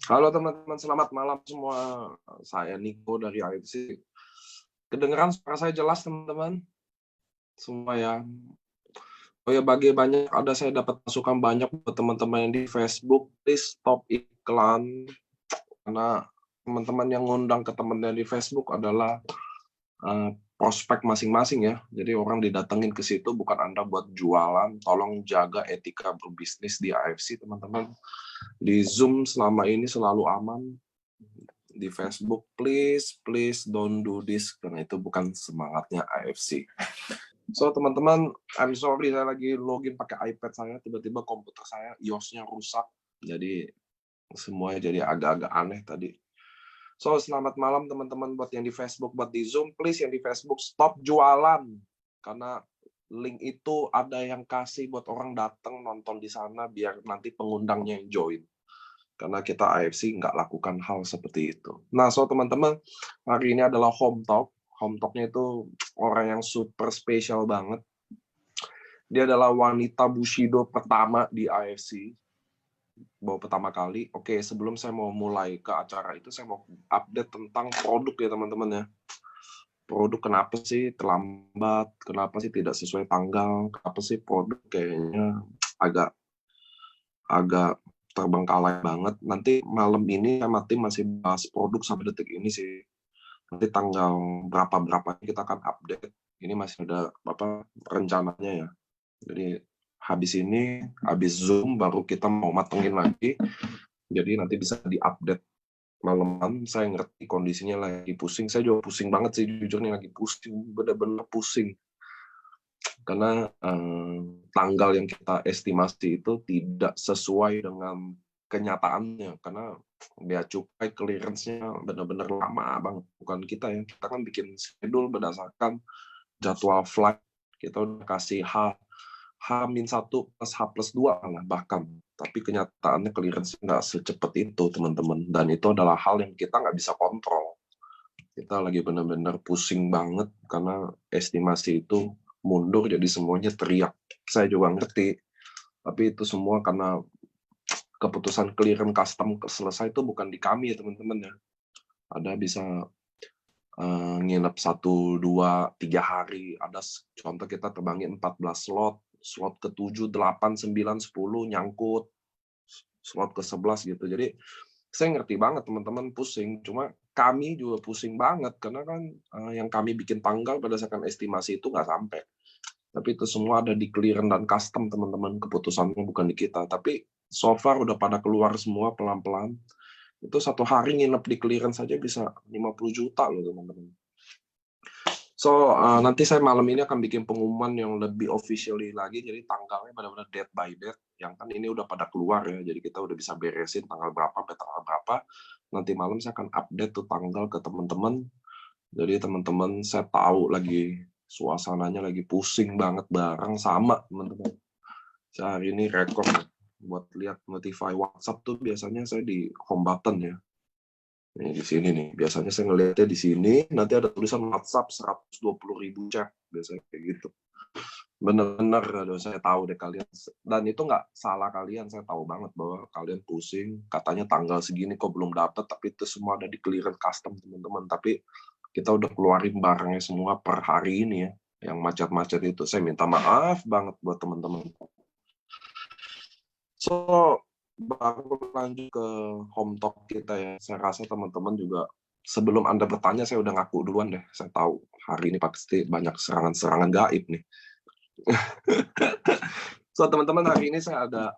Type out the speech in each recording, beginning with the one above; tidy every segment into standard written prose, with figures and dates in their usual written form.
Halo teman-teman, selamat malam semua. Saya Niko dari AFC. Kedengeran suara saya jelas teman-teman? Semua ya. Oh ya, banyak ada saya dapat masukan banyak buat teman-teman yang di Facebook. Please stop iklan karena teman-teman yang ngundang ke teman yang di Facebook adalah prospek masing-masing ya. Jadi orang didatengin ke situ bukan Anda buat jualan. Tolong jaga etika berbisnis di AFC teman-teman. Di Zoom selama ini selalu aman. Di Facebook, please don't do this karena itu bukan semangatnya AFC. So teman-teman, I'm sorry saya lagi login pakai iPad saya, tiba-tiba komputer saya iOS-nya rusak, jadi semuanya jadi agak-agak aneh tadi. So selamat malam teman-teman buat yang di Facebook, buat di Zoom, please yang di Facebook stop jualan karena link itu ada yang kasih buat orang datang nonton di sana biar nanti pengundangnya yang join. Karena kita AFC nggak lakukan hal seperti itu. Nah, so teman-teman, hari ini adalah Home Talk. Home Talk-nya itu orang yang super spesial banget. Dia adalah wanita Bushido pertama di AFC. Baru pertama kali. Oke, sebelum saya mau mulai ke acara itu, saya mau update tentang produk ya teman-teman ya. Produk kenapa sih terlambat, kenapa sih tidak sesuai tanggal, kenapa sih produk kayaknya agak terbengkalai banget. Nanti malam ini sama tim masih bahas produk sampai detik ini sih. Nanti tanggal berapa kita akan update. Ini masih ada rencananya ya. Jadi habis Zoom baru kita mau matengin lagi. Jadi nanti bisa diupdate malaman. Saya ngerti kondisinya lagi pusing. Saya juga pusing banget sih jujur nih, lagi pusing, bener-bener pusing. Karena tanggal yang kita estimasi itu tidak sesuai dengan kenyataannya, karena bea cukai clearance-nya benar-benar lama banget. Bukan kita ya, kita kan bikin schedule berdasarkan jadwal flight. Kita udah kasih H-1 plus H+2 lah bahkan. Tapi kenyataannya clearance nggak secepat itu, teman-teman. Dan itu adalah hal yang kita nggak bisa kontrol. Kita lagi benar-benar pusing banget karena estimasi itu mundur, jadi semuanya teriak. Saya juga ngerti, tapi itu semua karena keputusan clearance custom selesai itu bukan di kami ya teman-teman ya. Ada bisa nginep 1, 2, 3 hari. Ada contoh kita terbangin 14 slot ke-7, 8, 9, 10 nyangkut, slot ke-11 gitu. Jadi saya ngerti banget teman-teman pusing, cuma kami juga pusing banget karena kan yang kami bikin tanggal berdasarkan estimasi itu nggak sampai. Tapi itu semua ada di clearance dan custom teman-teman, keputusannya bukan di kita. Tapi so far udah pada keluar semua pelan-pelan. Itu 1 hari nginep di clearance saja bisa 50 juta loh teman-teman. So nanti saya malam ini akan bikin pengumuman yang lebih officially lagi, jadi tanggalnya benar-benar date by date. Yang kan ini udah pada keluar ya, jadi kita udah bisa beresin tanggal berapa sampai tanggal berapa. Nanti malam saya akan update tuh tanggal ke teman-teman. Jadi teman-teman saya tahu lagi suasananya lagi pusing banget bareng sama teman-teman. Saya hari ini rekor buat lihat notify WhatsApp tuh biasanya saya di home button ya. Nih, di sini nih, biasanya saya ngelihatnya di sini, nanti ada tulisan WhatsApp 120.000 chat, biasanya kayak gitu. Bener-bener, saya tahu deh kalian, dan itu nggak salah kalian, saya tahu banget bahwa kalian pusing, katanya tanggal segini kok belum dapat, tapi itu semua ada di clearance custom teman-teman, tapi kita udah keluarin barangnya semua per hari ini ya, yang macet-macet itu, saya minta maaf banget buat teman-teman. So, baru lanjut ke home talk kita ya. Saya rasa teman-teman juga sebelum Anda bertanya saya udah ngaku duluan deh. Saya tahu hari ini pasti banyak serangan-serangan gaib nih. So, teman-teman, hari ini saya ada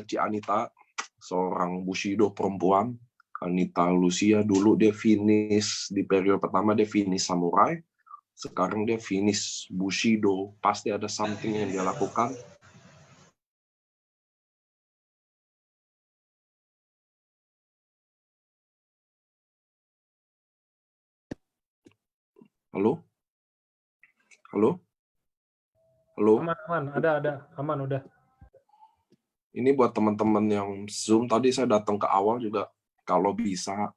Ci Anita, seorang Bushido perempuan. Anita Lucia dulu dia finish di periode pertama, dia finish samurai. Sekarang dia finish Bushido. Pasti ada something yang dia lakukan. Halo? Halo? Halo? Aman, ada, aman udah. Ini buat teman-teman yang Zoom, tadi saya datang ke awal juga, kalau bisa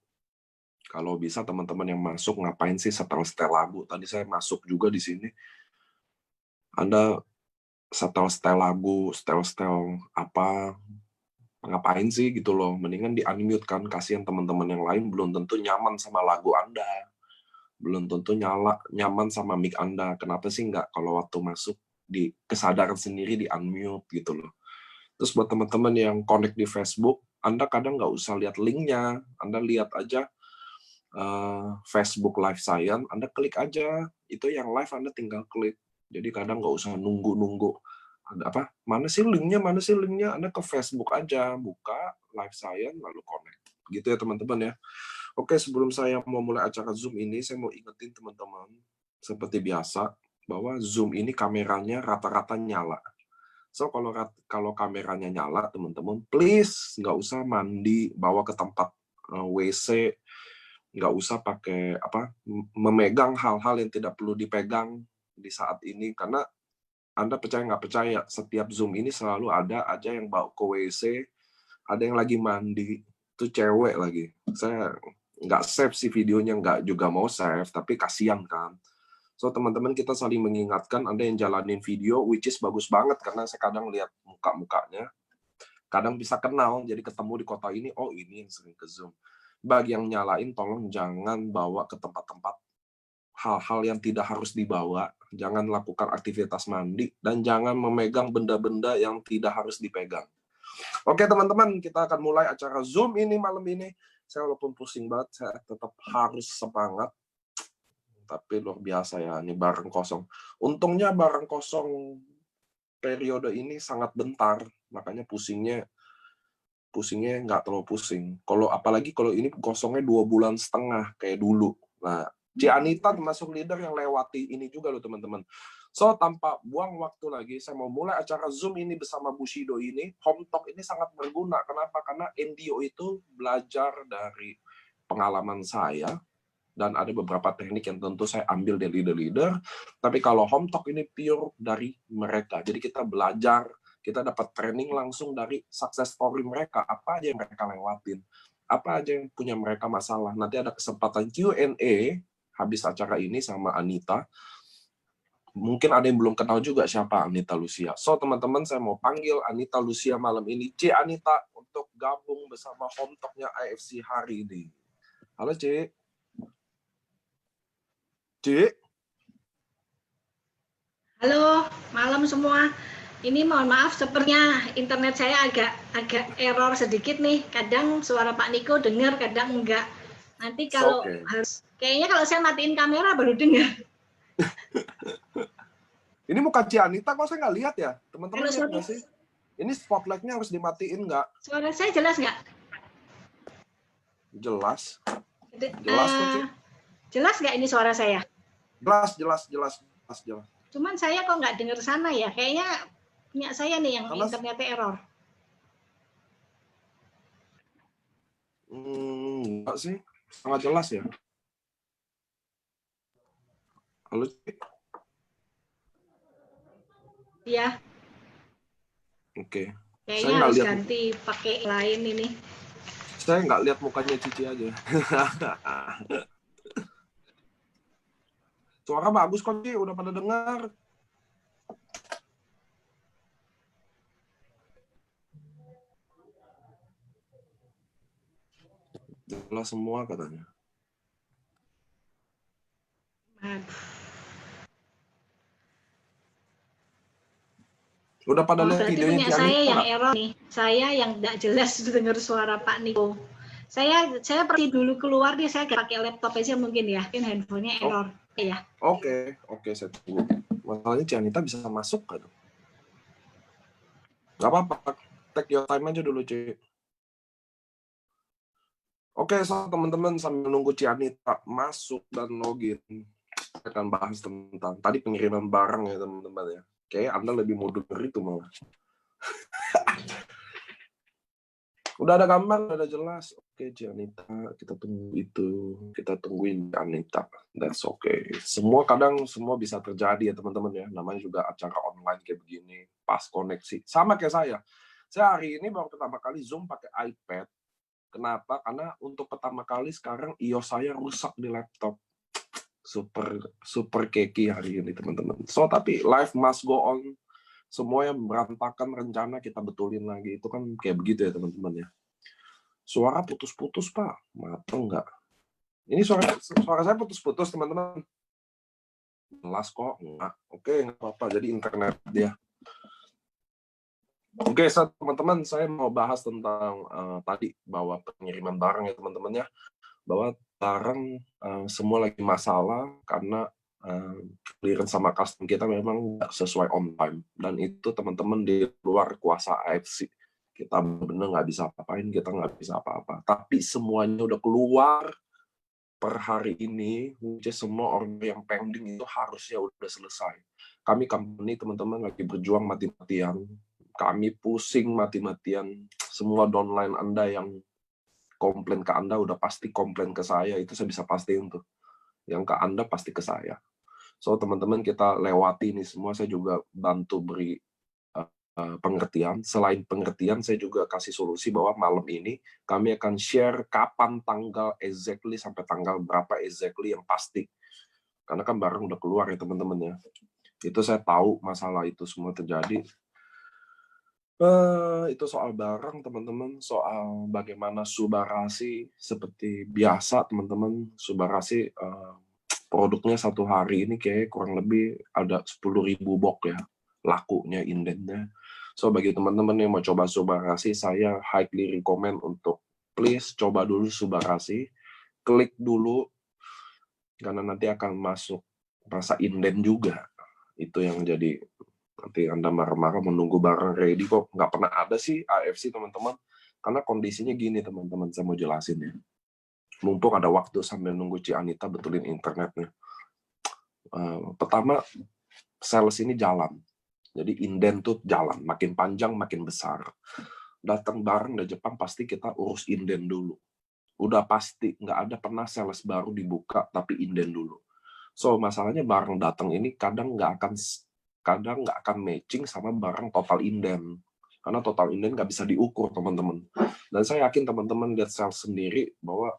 teman-teman yang masuk ngapain sih setel lagu. Tadi saya masuk juga di sini. Anda setel lagu, setel apa, ngapain sih gitu loh. Mendingan di-unmute kan, kasihan teman-teman yang lain belum tentu nyaman sama lagu Anda. Belum tentu nyaman sama mic Anda. Kenapa sih nggak kalau waktu masuk di kesadaran sendiri di-unmute gitu loh. Terus buat teman-teman yang connect di Facebook, Anda kadang nggak usah lihat linknya, Anda lihat aja Facebook Live saya, Anda klik aja, itu yang live Anda tinggal klik. Jadi kadang nggak usah nunggu-nunggu. Ada apa? Mana sih linknya? Anda ke Facebook aja, buka live saya, lalu connect. Gitu ya teman-teman ya. Oke, sebelum saya mau mulai acara Zoom ini, saya mau ingetin teman-teman, seperti biasa, bahwa Zoom ini kameranya rata-rata nyala. So, kalau kameranya nyala, teman-teman, please nggak usah mandi, bawa ke tempat WC, nggak usah pakai memegang hal-hal yang tidak perlu dipegang di saat ini, karena Anda percaya nggak percaya, setiap Zoom ini selalu ada aja yang bawa ke WC, ada yang lagi mandi, itu cewek lagi. Saya nggak save sih videonya, nggak juga mau save, tapi kasihan kan. So, teman-teman, kita saling mengingatkan, Anda yang jalanin video, which is bagus banget, karena saya kadang lihat muka-mukanya, kadang bisa kenal, jadi ketemu di kota ini, oh ini yang sering ke Zoom. Bagi yang nyalain, tolong jangan bawa ke tempat-tempat hal-hal yang tidak harus dibawa, jangan lakukan aktivitas mandi, dan jangan memegang benda-benda yang tidak harus dipegang. Oke teman-teman, kita akan mulai acara Zoom ini malam ini. Saya walaupun pusing banget, saya tetap harus semangat. Tapi luar biasa ya, ini bareng kosong. Untungnya bareng kosong periode ini sangat bentar, makanya pusingnya nggak terlalu pusing. Apalagi kalau ini kosongnya 2,5 bulan kayak dulu. Nah, Ci Anita termasuk leader yang lewati ini juga loh teman-teman. So, tanpa buang waktu lagi, saya mau mulai acara Zoom ini bersama Bushido ini. Home Talk ini sangat berguna. Kenapa? Karena NDO itu belajar dari pengalaman saya, dan ada beberapa teknik yang tentu saya ambil dari leader-leader. Tapi kalau Home Talk ini pure dari mereka. Jadi kita belajar, kita dapat training langsung dari success story mereka, apa aja yang mereka lewatin, apa aja yang punya mereka masalah. Nanti ada kesempatan Q&A habis acara ini sama Anita. Mungkin ada yang belum kenal juga siapa Anita Lucia. So, teman-teman, saya mau panggil Anita Lucia malam ini, C. Anita, untuk gabung bersama Home Talk-nya AFC hari ini. Halo, C. C. Halo, malam semua. Ini mohon maaf, sepertinya internet saya agak error sedikit nih. Kadang suara Pak Niko dengar, kadang enggak. Nanti kalau kayaknya kalau saya matiin kamera baru dengar. Ini muka Cianita kok saya nggak lihat ya, teman-teman lihat nggak sih? Ini spotlightnya harus dimatiin nggak? Suara saya jelas nggak? Jelas. Jelas kok, Ci. Jelas nggak ini suara saya? Jelas. Cuman saya kok nggak dengar sana ya, kayaknya punya saya nih yang internetnya error. Enggak sih, sangat jelas ya. Halo, Ci. Iya. Oke. Kayaknya harus ganti pakai lain ini. Saya nggak lihat mukanya Cici aja. Suara bagus kok, Ci. Udah pada dengar. Jelas semua katanya. Udah pada lihat videonya Cianita? Saya yang error nih. Saya yang tidak jelas dengar suara Pak Niko. Saya pergi dulu keluar nih, saya pakai laptop aja mungkin ya. Mungkin handphonenya error. Ya. Oke, saya tunggu. Masalahnya Cianita bisa masuk kan? Gak apa-apa, take your time aja dulu, Ci. Oke, so teman-teman sambil nunggu Cianita masuk dan login, kita akan bahas tentang tadi pengiriman barang ya teman-teman ya. Kayaknya Anda lebih mau denger itu malah. Udah ada gambar, udah jelas. Oke, Cianita, kita tunggu itu. Kita tungguin Cianita. That's okay. Kadang semua bisa terjadi ya teman-teman ya. Namanya juga acara online kayak begini. Pas koneksi. Sama kayak saya. Saya hari ini baru pertama kali Zoom pakai iPad. Kenapa? Karena untuk pertama kali sekarang iOS saya rusak di laptop. Super keki hari ini teman-teman. So, tapi life must go on. semua yang berantakan rencana kita betulin lagi. Itu kan kayak begitu ya teman-teman ya. Suara putus-putus Pak, mateng nggak? Ini suara saya putus-putus teman-teman. Jelas kok, enggak. Oke, nggak apa-apa. Jadi internet dia. Oke, teman-teman, saya mau bahas tentang tadi bahwa pengiriman barang ya teman-teman ya. Bahwa barang semua lagi masalah karena clearance sama custom kita memang nggak sesuai on time, dan itu teman-teman di luar kuasa AFC. Kita benar nggak bisa apain, kita nggak bisa apa-apa. Tapi semuanya udah keluar per hari ini, which is semua order yang pending itu harusnya udah selesai. Kami company teman-teman lagi berjuang mati-matian. Kami pusing mati-matian. Semua downline Anda yang komplain ke Anda udah pasti komplain ke saya, itu saya bisa pastiin tuh. Yang ke Anda pasti ke saya. So teman-teman kita lewati ini semua, saya juga bantu beri pengertian. Selain pengertian, saya juga kasih solusi bahwa malam ini kami akan share kapan tanggal exactly sampai tanggal berapa exactly yang pasti. Karena kan barang udah keluar ya teman-teman ya. Itu saya tahu masalah itu semua terjadi. Itu soal barang teman-teman, soal bagaimana Subarasi seperti biasa teman-teman. Subarasi produknya satu hari ini kayak kurang lebih ada 10.000 box ya lakunya indennya. So bagi teman-teman yang mau coba Subarasi, saya highly recommend untuk please coba dulu Subarasi, klik dulu karena nanti akan masuk rasa inden juga. Itu yang jadi nanti Anda marah-marah menunggu barang ready kok nggak pernah ada sih AFC teman-teman. Karena kondisinya gini teman-teman, saya mau jelasin ya. Mumpung ada waktu sambil nunggu Ci Anita betulin internetnya. Pertama, sales ini jalan. Jadi inden tuh jalan, makin panjang makin besar. Datang barang dari Jepang pasti kita urus inden dulu. Udah pasti nggak ada pernah sales baru dibuka tapi inden dulu. So masalahnya barang datang ini kadang nggak akan matching sama barang total inden. Karena total inden nggak bisa diukur teman-teman. Dan saya yakin teman-teman lihat sales sendiri bahwa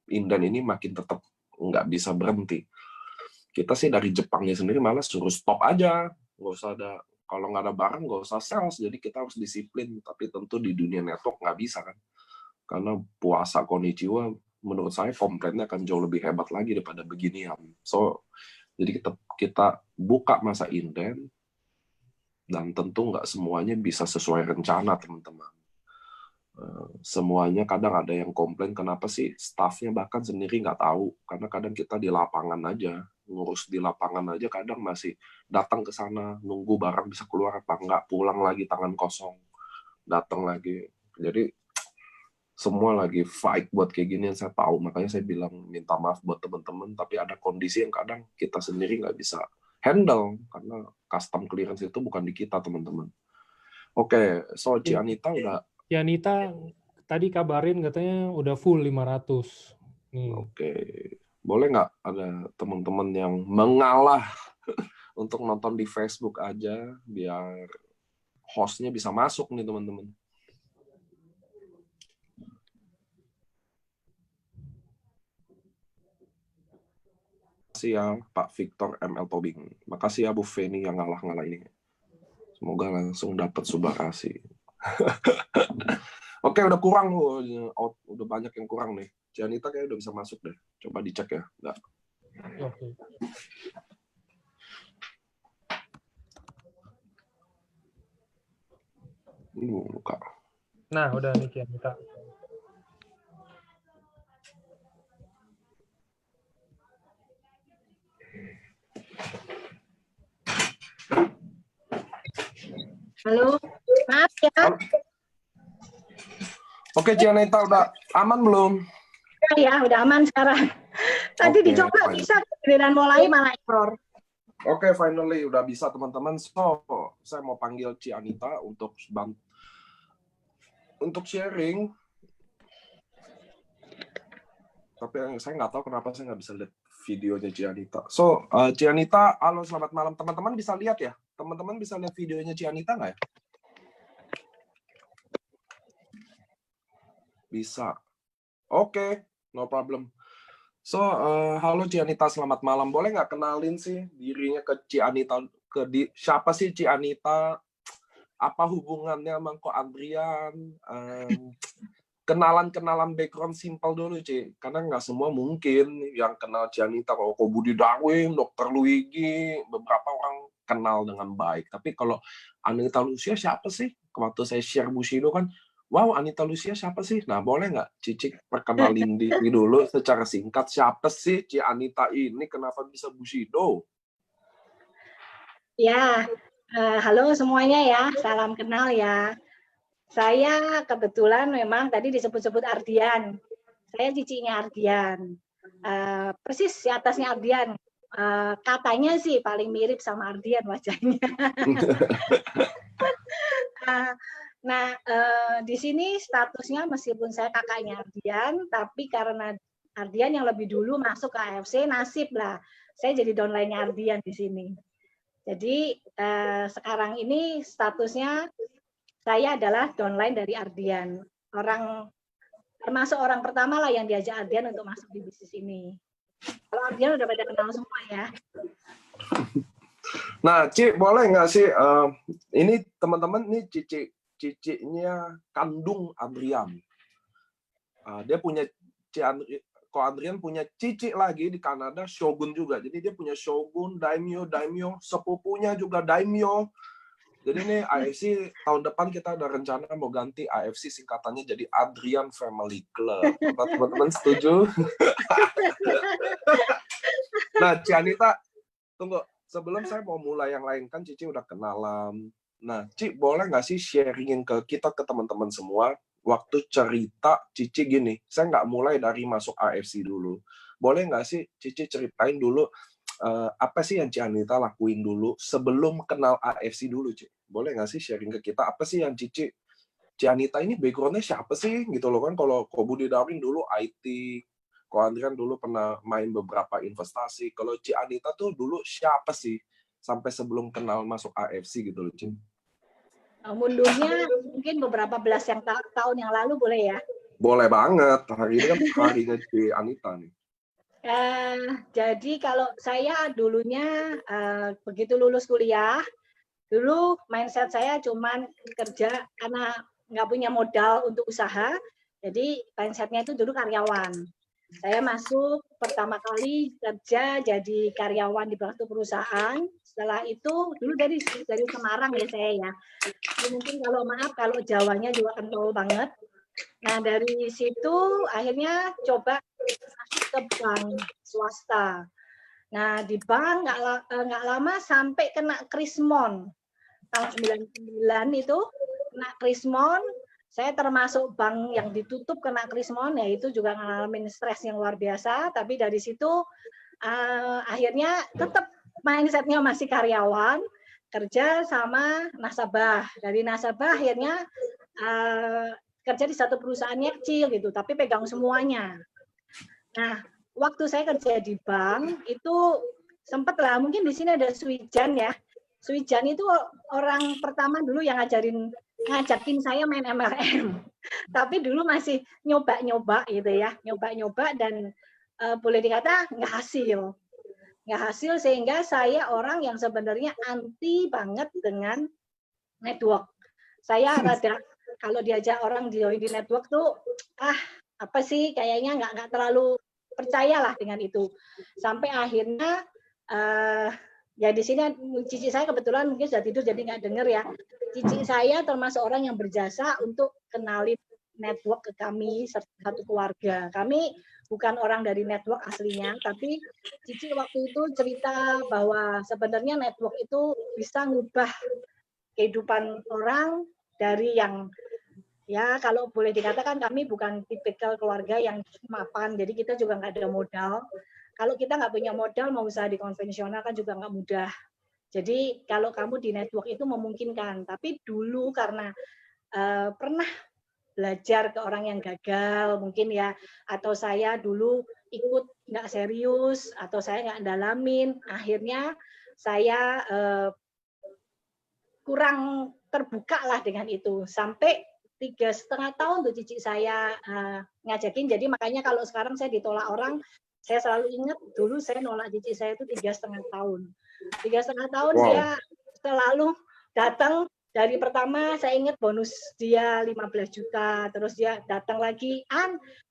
inden ini makin tetap nggak bisa berhenti. Kita sih dari Jepangnya sendiri malah suruh stop aja, nggak usah ada, kalau nggak ada barang nggak usah sales, jadi kita harus disiplin. Tapi tentu di dunia network nggak bisa kan, karena puasa konnichiwa menurut saya komplainnya akan jauh lebih hebat lagi daripada beginian. So jadi kita buka masa inden, dan tentu nggak semuanya bisa sesuai rencana teman-teman. Semuanya kadang ada yang komplain kenapa sih staffnya bahkan sendiri nggak tahu, karena kadang kita di lapangan aja, ngurus di lapangan aja kadang masih datang ke sana nunggu barang bisa keluar apa nggak, pulang lagi tangan kosong, datang lagi. Jadi semua lagi fight buat kayak gini yang saya tahu, makanya saya bilang minta maaf buat teman-teman, tapi ada kondisi yang kadang kita sendiri nggak bisa handle karena custom clearance itu bukan di kita teman-teman. Oke, so Ci Anita udah. Ci Anita tadi kabarin katanya udah full 500. Oke. Boleh nggak ada teman-teman yang mengalah untuk nonton di Facebook aja biar hostnya bisa masuk nih teman-teman. Makasih ya Pak Victor ML Tobing. Makasih ya Bu Feni yang ngalah-ngalah ini. Semoga langsung dapat Subarasi. Oke, udah kurang loh. Udah banyak yang kurang nih. Ci Anita kayaknya udah bisa masuk deh. Coba dicek ya. Nggak. Oke. Ini buka. Nah, udah nih Ci Anita. Halo, maaf ya. Oke, Ci Anita udah aman belum? Ya, udah aman sekarang. Tadi dicoba fine. bisa, giliran mulai malah error. Oke, finally udah bisa teman-teman. So, saya mau panggil Ci Anita untuk sharing. Tapi saya nggak tahu kenapa saya nggak bisa lihat videonya Ci Anita. So, Ci Anita, halo selamat malam. Teman-teman bisa lihat ya? Teman-teman bisa lihat videonya Ci Anita nggak ya? Bisa. Oke, no problem. So, halo Ci Anita, selamat malam. Boleh nggak kenalin sih dirinya ke Ci Anita, siapa sih Ci Anita, apa hubungannya sama Ko Adrian, kenalan background simpel dulu Ci, karena nggak semua mungkin yang kenal Ci Anita. Kalau Ko Budi Darwin, Dr. Luigi, beberapa orang kenal dengan baik. Tapi kalau Anita Lucia siapa sih? Waktu saya share Bushido kan, wow, Anita Lucia siapa sih? Nah, boleh nggak Cici perkenalin diri dulu secara singkat, siapa sih Ci Anita ini, kenapa bisa Bushido? Ya, halo semuanya ya, salam kenal ya. Saya kebetulan memang tadi disebut-sebut Ardian. Saya cicinya Ardian. Persis di atasnya Ardian. Katanya sih paling mirip sama Ardian wajahnya. Nah, di sini statusnya meskipun saya kakaknya Ardian, tapi karena Ardian yang lebih dulu masuk ke AFC, nasib lah. Saya jadi downline-nya Ardian di sini. Jadi sekarang ini statusnya saya adalah downline dari Ardian. Termasuk orang pertama lah yang diajak Ardian untuk masuk di bisnis ini. Kalau Ardian udah pada kenal semua ya. Nah, Ci, boleh nggak sih, ini teman-teman, ini cicinya kandung Adrian. Dia punya, Ko Adrian punya cici lagi di Kanada, Shogun juga. Jadi dia punya Shogun, Daimyo, sepupunya juga Daimyo. Jadi ini AFC tahun depan kita ada rencana mau ganti AFC singkatannya jadi Adrian Family Club. Teman-teman setuju? Nah, Ci Anita, tunggu. Sebelum saya mau mulai yang lain, kan Cici udah kenalan. Nah, Ci, boleh nggak sih sharingin ke kita, ke teman-teman semua, waktu cerita Cici gini, saya nggak mulai dari masuk AFC dulu. Boleh nggak sih Cici ceritain dulu, apa sih yang Ci Anita lakuin dulu sebelum kenal AFC dulu, Ci? Boleh nggak sih sharing ke kita, apa sih yang Ci Anita ini background-nya siapa sih? Gitu loh kan, kalau Ko Budi Darwin dulu IT, Ko Adrian dulu pernah main beberapa investasi. Kalau Ci Anita tuh dulu siapa sih sampai sebelum kenal masuk AFC gitu loh, Ci? Mundurnya mungkin beberapa belas tahun yang lalu boleh ya? Boleh banget. Hari ini kan harinya Ci Anita nih. Jadi kalau saya dulunya begitu lulus kuliah, dulu mindset saya cuman kerja karena nggak punya modal untuk usaha, jadi mindsetnya itu dulu karyawan. Saya masuk pertama kali kerja jadi karyawan di suatu perusahaan. Setelah itu dulu dari Semarang ya saya ya. Jadi mungkin kalau Jawanya juga kental banget. Nah dari situ akhirnya coba masuk ke bank swasta. Nah di bank nggak lama sampai kena Krismon tahun 99 itu kena Krismon. Saya termasuk bank yang ditutup kena Krismon, ya itu juga ngalamin stres yang luar biasa. Tapi dari situ akhirnya tetap mindsetnya masih karyawan, kerja sama nasabah. Dari nasabah akhirnya kerja di satu perusahaannya kecil gitu, tapi pegang semuanya. Nah, waktu saya kerja di bank itu sempat lah, mungkin di sini ada Swijan ya. Swijan itu orang pertama dulu yang ngajakin saya main MLM. Tapi dulu masih nyoba-nyoba gitu ya, nyoba-nyoba dan boleh dikata nggak hasil sehingga saya orang yang sebenarnya anti banget dengan network. Saya rada kalau diajak orang di network tuh apa sih kayaknya nggak terlalu percayalah dengan itu. Sampai akhirnya ya di sini cici saya kebetulan mungkin sudah tidur jadi nggak dengar ya. Cici saya termasuk orang yang berjasa untuk kenalin network ke kami satu keluarga. Kami bukan orang dari network aslinya, tapi cici waktu itu cerita bahwa sebenarnya network itu bisa ngubah kehidupan orang dari yang ya kalau boleh dikatakan kami bukan tipikal keluarga yang mapan, jadi kita juga nggak ada modal. Kalau kita nggak punya modal mau usaha di konvensional kan juga nggak mudah. Jadi kalau kamu di network itu memungkinkan. Tapi dulu karena pernah belajar ke orang yang gagal mungkin ya, atau saya dulu ikut nggak serius, atau saya nggak dalamin, akhirnya saya kurang terbuka lah dengan itu. Sampai 3,5 tahun tuh cici saya ngajakin. Jadi makanya kalau sekarang saya ditolak orang, saya selalu ingat dulu saya nolak cici saya itu 3,5 tahun. 3,5 tahun Wow. dia selalu datang. Dari pertama saya ingat bonus dia 15 juta, terus dia datang lagi,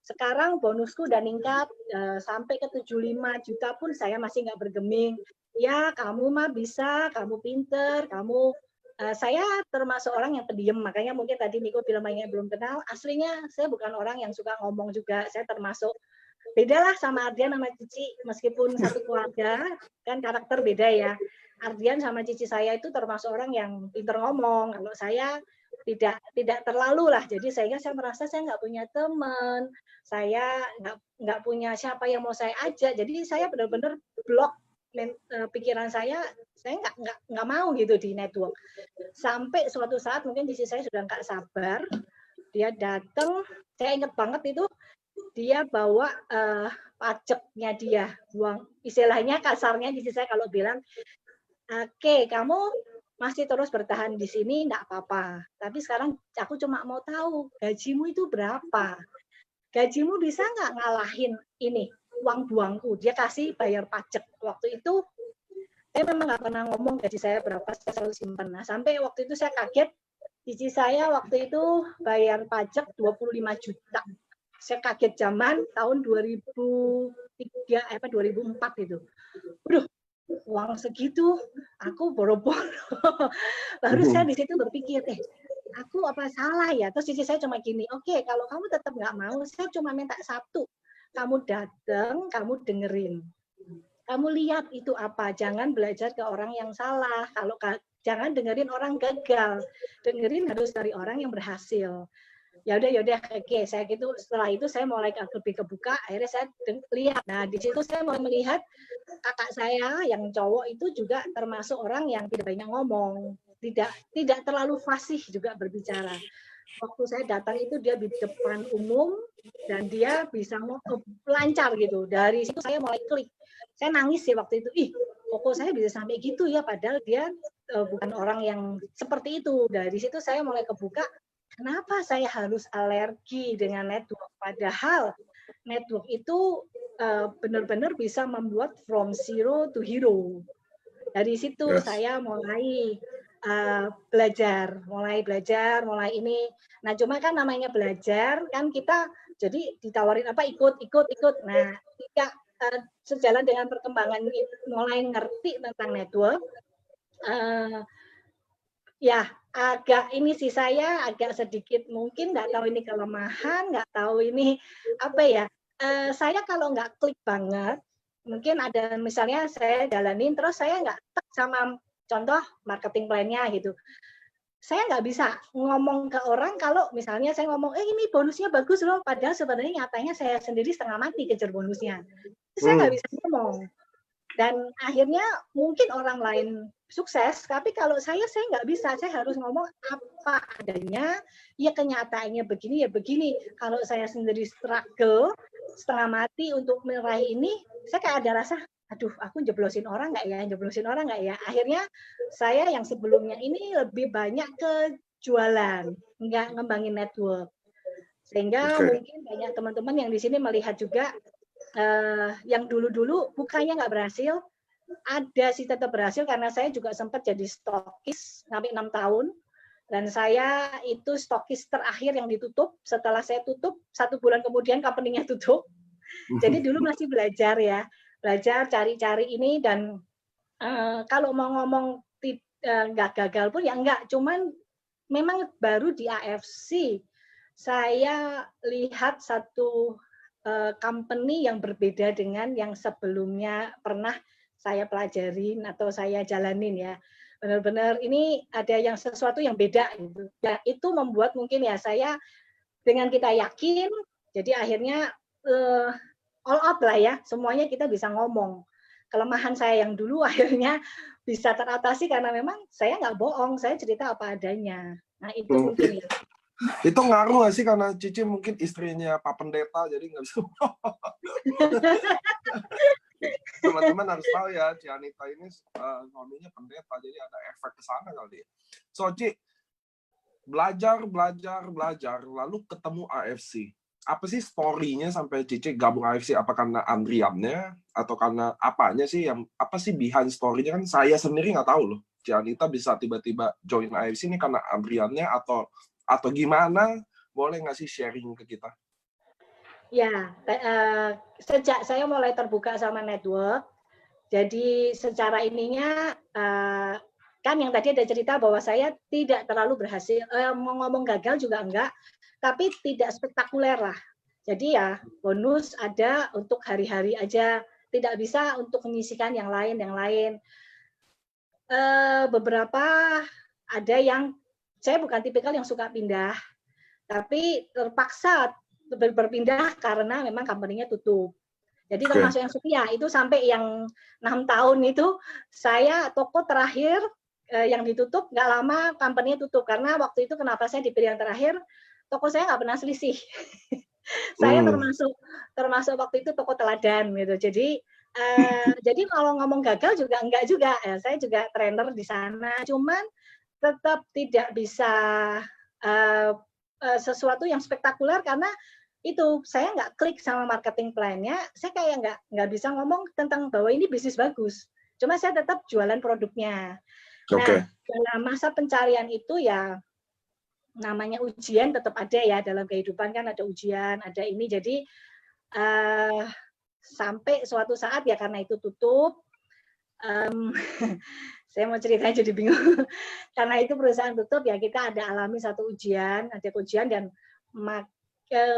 sekarang bonusku udah meningkat sampai ke 75 juta pun saya masih nggak bergeming. Ya kamu mah bisa, kamu pinter, kamu saya termasuk orang yang pendiam, makanya mungkin tadi Niko bilang banyak belum kenal. Aslinya saya bukan orang yang suka ngomong juga, saya termasuk beda lah sama Ardian sama Cici, meskipun satu keluarga kan karakter beda ya. Ardian sama cici saya itu termasuk orang yang pinter ngomong. Kalau saya tidak terlalu lah. Jadi sehingga saya merasa saya nggak punya teman, saya nggak punya siapa yang mau saya ajak. Jadi saya benar-benar blok pikiran saya nggak mau gitu di network. Sampai suatu saat mungkin cici saya sudah nggak sabar, dia datang. Saya ingat banget itu dia bawa pajaknya dia, uang istilahnya kasarnya cici saya kalau bilang, oke, kamu masih terus bertahan di sini, enggak apa-apa. Tapi sekarang aku cuma mau tahu, gajimu itu berapa? Gajimu bisa nggak ngalahin ini, uang buangku? Dia kasih bayar pajak. Waktu itu, saya memang nggak pernah ngomong gaji saya berapa, saya selalu simpan. Nah, sampai waktu itu saya kaget, cici saya waktu itu bayar pajak 25 juta. Saya kaget zaman tahun 2004 itu. Waduh, uang segitu aku boro-boro. Baru saya di situ berpikir, aku apa salah ya? Terus cici saya cuma gini, oke, kalau kamu tetap nggak mau, saya cuma minta satu, kamu datang, kamu dengerin, kamu lihat itu apa, jangan belajar ke orang yang salah, kalau jangan dengerin orang gagal, dengerin harus dari orang yang berhasil. Ya udah, oke, saya gitu. Setelah itu saya mulai lebih kebuka, akhirnya saya lihat. Nah, di situ saya mulai melihat kakak saya yang cowok itu juga termasuk orang yang tidak banyak ngomong, tidak terlalu fasih juga berbicara. Waktu saya datang itu dia di depan umum dan dia bisa lancar gitu. Dari situ saya mulai klik. Saya nangis sih waktu itu. Kok saya bisa sampai gitu ya, padahal dia bukan orang yang seperti itu. Dari situ saya mulai kebuka. Kenapa saya harus alergi dengan network? Padahal network itu benar-benar bisa membuat from zero to hero. Dari situ saya mulai belajar, mulai ini. Nah, cuma kan namanya belajar, kan kita jadi ditawarin apa ikut. Nah, ketika sejalan dengan perkembangan mulai ngerti tentang network, ya agak ini sih saya agak sedikit mungkin nggak tahu ini kelemahan, nggak tahu ini apa ya. Saya kalau nggak klik banget, mungkin ada misalnya saya jalanin terus saya nggak tek sama contoh marketing plan-nya gitu. Saya nggak bisa ngomong ke orang kalau misalnya saya ngomong, ini bonusnya bagus loh, padahal sebenarnya nyatanya saya sendiri setengah mati kejar bonusnya. Saya nggak bisa ngomong. Dan akhirnya mungkin orang lain sukses, tapi kalau saya nggak bisa, saya harus ngomong apa adanya, ya kenyataannya begini, ya begini. Kalau saya sendiri struggle, setengah mati untuk meraih ini, saya kayak ada rasa, aduh aku jeblosin orang nggak ya. Akhirnya saya yang sebelumnya ini lebih banyak ke jualan, nggak ngembangin network. Sehingga mungkin banyak teman-teman yang di sini melihat juga, yang dulu-dulu bukannya nggak berhasil, ada sih tetap berhasil karena saya juga sempat jadi stokis sampai 6 tahun dan saya itu stokis terakhir yang ditutup. Setelah saya tutup 1 bulan kemudian company-nya tutup. Jadi dulu masih belajar cari-cari ini dan kalau mau ngomong nggak gagal pun ya enggak, cuman memang baru di AFC saya lihat satu company yang berbeda dengan yang sebelumnya pernah saya pelajarin atau saya jalanin ya. Benar-benar ini ada yang sesuatu yang beda gitu. Ya, itu membuat mungkin ya saya dengan kita yakin, jadi akhirnya all out lah ya, semuanya kita bisa ngomong. Kelemahan saya yang dulu akhirnya bisa teratasi karena memang saya nggak bohong, saya cerita apa adanya. Nah itu mungkin ya. Itu ngaruh nggak sih karena Cici mungkin istrinya Pak Pendeta jadi nggak bisa. Teman-teman harus tahu ya, Cianita ini suaminya pendeta jadi ada efek ke sana kali. So Ci, belajar lalu ketemu AFC. apa sih story-nya sampai Cici gabung AFC? Apa karena Andriannya atau karena apanya sih yang apa sih behind story-nya? Kan saya sendiri nggak tahu loh. Cianita bisa tiba-tiba join AFC ini karena Andriannya atau gimana? Boleh nggak sih sharing ke kita? Ya, sejak saya mulai terbuka sama network, jadi secara ininya kan yang tadi ada cerita bahwa saya tidak terlalu berhasil, mau ngomong gagal juga enggak, tapi tidak spektakuler lah. Jadi ya bonus ada untuk hari-hari aja, tidak bisa untuk menyisikan yang lain. Beberapa ada yang saya bukan tipikal yang suka pindah, tapi terpaksa berpindah karena memang company-nya tutup. Jadi termasuk yang setia itu sampai yang 6 tahun itu saya toko terakhir yang ditutup nggak lama company-nya tutup karena waktu itu kenapa saya dipilih yang terakhir, toko saya nggak pernah selisih. Saya termasuk waktu itu toko teladan gitu. Jadi kalau ngomong gagal juga enggak juga. Ya, saya juga trainer di sana. Cuman tetap tidak bisa sesuatu yang spektakuler karena itu saya nggak klik sama marketing plan-nya. Saya kayak nggak bisa ngomong tentang bahwa ini bisnis bagus. Cuma saya tetap jualan produknya. Nah, dalam masa pencarian itu ya namanya ujian tetap ada ya dalam kehidupan kan ada ujian, ada ini. Jadi sampai suatu saat ya karena itu tutup, saya mau cerita jadi bingung. Karena itu perusahaan tutup ya kita ada alami satu ujian, dan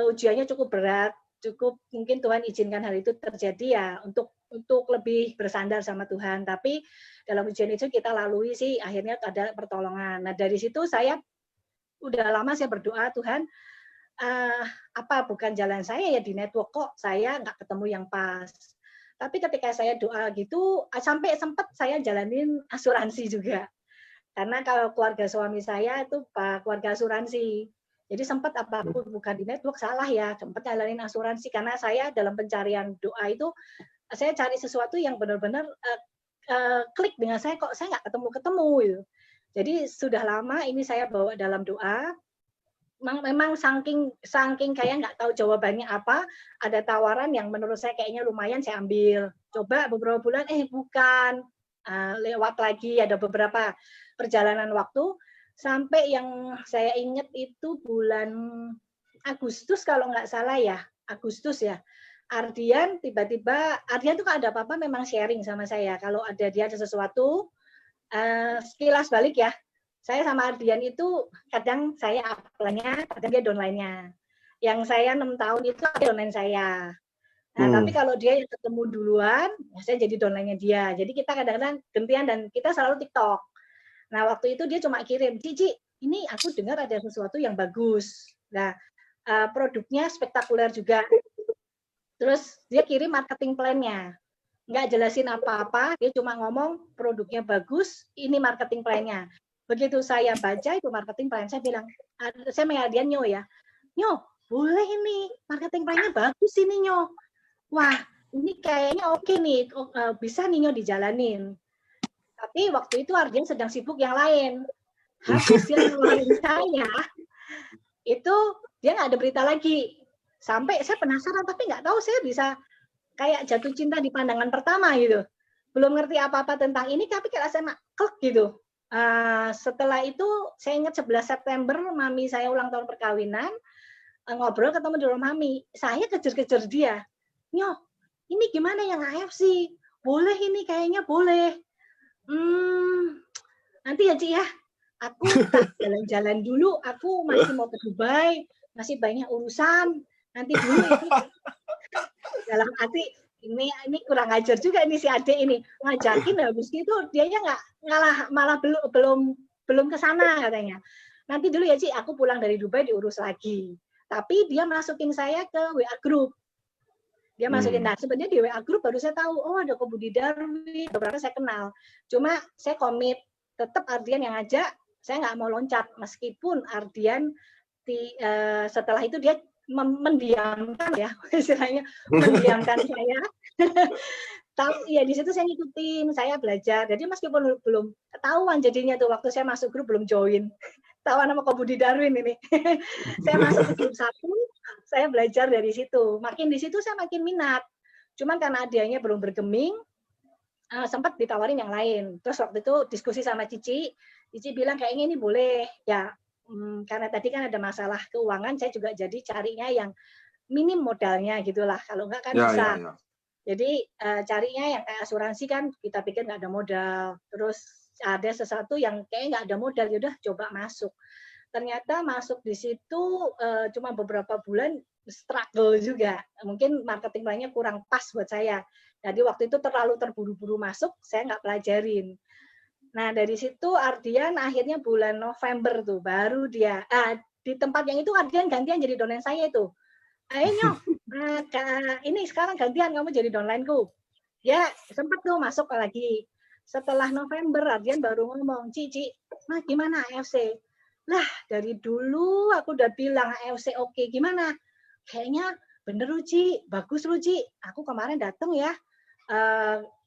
ujiannya cukup berat, cukup mungkin Tuhan izinkan hal itu terjadi ya untuk lebih bersandar sama Tuhan. Tapi dalam ujian itu kita lalui sih akhirnya ada pertolongan. Nah dari situ saya udah lama saya berdoa, Tuhan, apa bukan jalan saya ya di network kok saya nggak ketemu yang pas. Tapi ketika saya doa gitu, sampai sempat saya jalanin asuransi juga. Karena kalau keluarga suami saya itu keluarga asuransi. Jadi sempat apapun bukan di network salah ya, sempat jalanin asuransi karena saya dalam pencarian doa itu saya cari sesuatu yang benar-benar klik dengan saya kok saya nggak ketemu gitu. Jadi sudah lama ini saya bawa dalam doa. Memang saking kayak nggak tahu jawabannya apa, ada tawaran yang menurut saya kayaknya lumayan saya ambil. Coba beberapa bulan, bukan. Lewat lagi ada beberapa perjalanan waktu, sampai yang saya ingat itu bulan Agustus kalau nggak salah ya, Agustus ya. Ardian tiba-tiba, Ardian tuh kalau ada apa-apa memang sharing sama saya. Kalau dia ada sesuatu, sekilas balik ya, saya sama Ardian itu kadang saya upline-nya, kadang dia downline-nya. Yang saya 6 tahun itu downline saya. Nah, tapi kalau dia yang ketemu duluan, ya saya jadi downline-nya dia. Jadi kita kadang-kadang gantian dan kita selalu TikTok. Nah, waktu itu dia cuma kirim, Cici, ini aku dengar ada sesuatu yang bagus. Nah, produknya spektakuler juga. Terus dia kirim marketing plan-nya. Nggak jelasin apa-apa, dia cuma ngomong produknya bagus, ini marketing plan-nya. Begitu saya baca itu marketing plan, saya bilang, saya mengadakan Nyo ya, Nyo, boleh ini, marketing plan-nya bagus ini Nyo. Wah, ini kayaknya oke nih, bisa nih Nyo dijalanin. Tapi waktu itu Ardian sedang sibuk yang lain. Habis dia ngeluarin saya, itu dia nggak ada berita lagi. Sampai saya penasaran, tapi nggak tahu saya bisa kayak jatuh cinta di pandangan pertama gitu. Belum ngerti apa-apa tentang ini, tapi kayak saya klik gitu. Setelah itu, saya ingat 11 September, mami saya ulang tahun perkawinan, ngobrol ketemu di rumah mami. Saya kejar-kejar dia. Nyo, ini gimana yang AFC? Boleh ini, kayaknya boleh. Nanti ya Ci ya, aku jalan-jalan dulu, aku masih mau ke Dubai, masih banyak urusan. Nanti dulu itu dalam hati ini kurang ajar juga ini si adik ini ngajakin habis itu dianya malah belum ke sana katanya. Nanti dulu ya Ci, aku pulang dari Dubai diurus lagi. Tapi dia masukin saya ke WA group. Dia masukin, nah sebenarnya di WA group baru saya tahu, oh ada Ko Budi Darwi, beberapa saya kenal. Cuma saya komit, tetap Ardian yang ngajak, saya nggak mau loncat meskipun Ardian setelah itu dia mendiamkan ya istilahnya mendiamkan saya. Tapi ya di situ saya ngikutin, saya belajar. Jadi meskipun belum ketahuan jadinya tuh waktu saya masuk grup belum join, Tawan sama Ko Budi Darwin ini. Saya masuk ke grup 1, saya belajar dari situ. Makin di situ saya makin minat. Cuman karena adanya belum bergeming, sempat ditawarin yang lain. Terus waktu itu diskusi sama Cici bilang kayaknya ini boleh. Ya, karena tadi kan ada masalah keuangan, saya juga jadi carinya yang minim modalnya gitulah. Kalau enggak kan susah. Ya. Jadi carinya yang kayak asuransi kan kita pikir nggak ada modal. Terus ada sesuatu yang kayak nggak ada modal, yaudah coba masuk. Ternyata masuk di situ cuma beberapa bulan struggle juga. Mungkin marketing plannya kurang pas buat saya. Jadi waktu itu terlalu terburu-buru masuk, saya nggak pelajarin. Nah dari situ Ardian akhirnya bulan November tuh baru dia di tempat yang itu Ardian gantian jadi downline saya itu. Ayo ini sekarang gantian kamu jadi downline-ku. Ya sempat tuh masuk lagi. Setelah November Ardian baru ngomong, Cici, nah gimana AFC? Lah dari dulu aku udah bilang AFC oke, gimana? Kayaknya bener Ci, bagus Ci. Aku kemarin datang ya,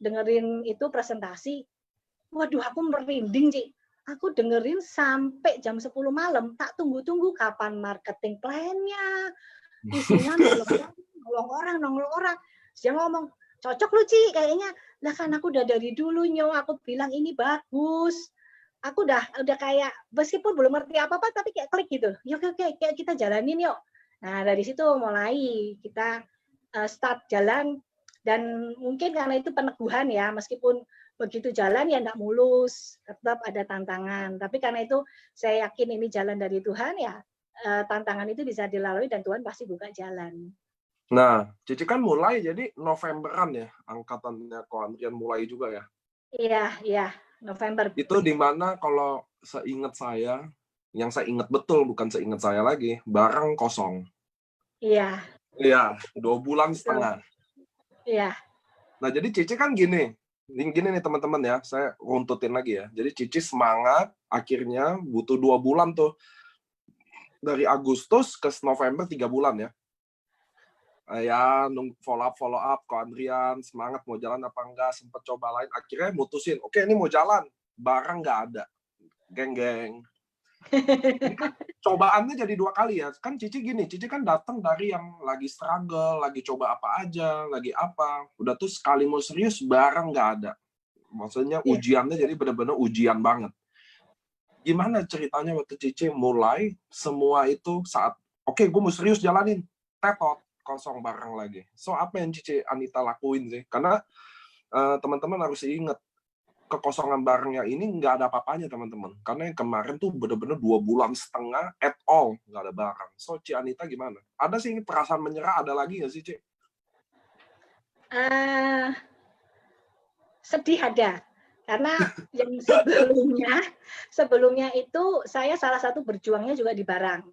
dengerin itu presentasi. Waduh, aku merinding Ci. Aku dengerin sampai jam 10 malam, tak tunggu-tunggu kapan marketing plan-nya. Isinya nolong orang. Dia ngomong, cocok lu Ci kayaknya. Lah kan aku udah dari dulu aku bilang ini bagus. Aku udah kayak meskipun belum ngerti apa-apa tapi kayak klik gitu. Yuk kayak kita jalanin yuk. Nah, dari situ mulai kita start jalan dan mungkin karena itu peneguhan ya, meskipun begitu jalan ya enggak mulus, tetap ada tantangan. Tapi karena itu saya yakin ini jalan dari Tuhan ya, tantangan itu bisa dilalui dan Tuhan pasti buka jalan. Nah, Cici kan mulai jadi Novemberan ya, angkatannya Ko Andrian mulai juga ya? Iya, November. Itu di mana kalau seingat saya, yang saya ingat betul, bukan seingat saya lagi, barang kosong. Iya. Iya, 2 bulan setengah. Iya. Nah, jadi Cici kan gini nih teman-teman ya, saya runtutin lagi ya. Jadi Cici semangat, akhirnya butuh 2 bulan tuh. Dari Agustus ke November 3 bulan ya. Ya, follow up Ko Andrian, semangat mau jalan apa enggak, sempat coba lain, akhirnya mutusin, oke ini mau jalan, barang nggak ada, geng. Cobaannya jadi 2 kali ya, kan Cici kan datang dari yang lagi struggle, lagi coba apa aja, lagi apa, udah tuh sekali mau serius, barang nggak ada. Maksudnya ujiannya jadi benar-benar ujian banget. Gimana ceritanya waktu Cici mulai, semua itu saat, oke gue mau serius jalanin, tetot, kosong barang lagi. So apa yang Cici Anita lakuin sih? Karena teman-teman harus ingat kekosongan barangnya ini nggak ada apa-apanya teman-teman. Karena yang kemarin tuh benar-benar 2 bulan setengah at all nggak ada barang. So Ci Anita gimana? Ada sih perasaan menyerah, ada lagi nggak sih Ci? Sedih ada. Karena yang sebelumnya itu saya salah satu berjuangnya juga di barang.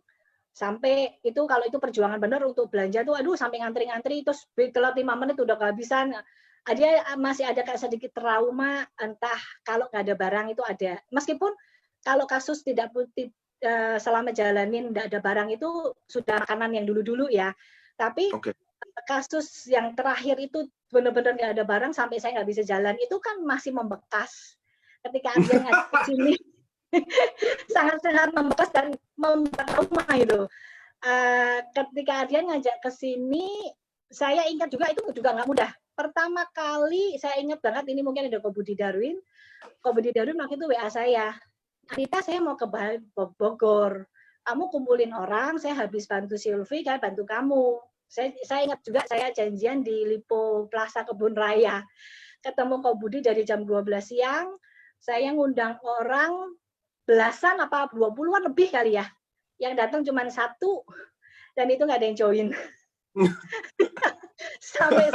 Sampai itu kalau itu perjuangan benar untuk belanja tuh aduh sampai ngantri terus telat 5 menit udah kehabisan. Dia masih ada kayak sedikit trauma entah kalau nggak ada barang itu ada. Meskipun kalau kasus tidak selama jalanin nggak ada barang itu sudah makanan yang dulu-dulu ya. Tapi kasus yang terakhir itu benar-benar nggak ada barang sampai saya nggak bisa jalan itu kan masih membekas. Ketika ada yang ngajak ke sini sangat-sangat membekas dan membuat trauma itu. Ketika Ardian ngajak ke sini, saya ingat juga itu juga nggak mudah. Pertama kali saya ingat banget ini mungkin ada Ko Budi Darwin. Ko Budi Darwin waktu itu WA saya, Anita saya mau ke Bogor. Kamu kumpulin orang, saya habis bantu Sylvie, saya bantu kamu. Saya ingat juga saya janjian di Lipo Plaza Kebun Raya. Ketemu Ko Budi dari jam 12 siang, saya ngundang orang belasan apa 20-an lebih kali ya. Yang datang cuma 1 dan itu nggak ada yang join. Sampai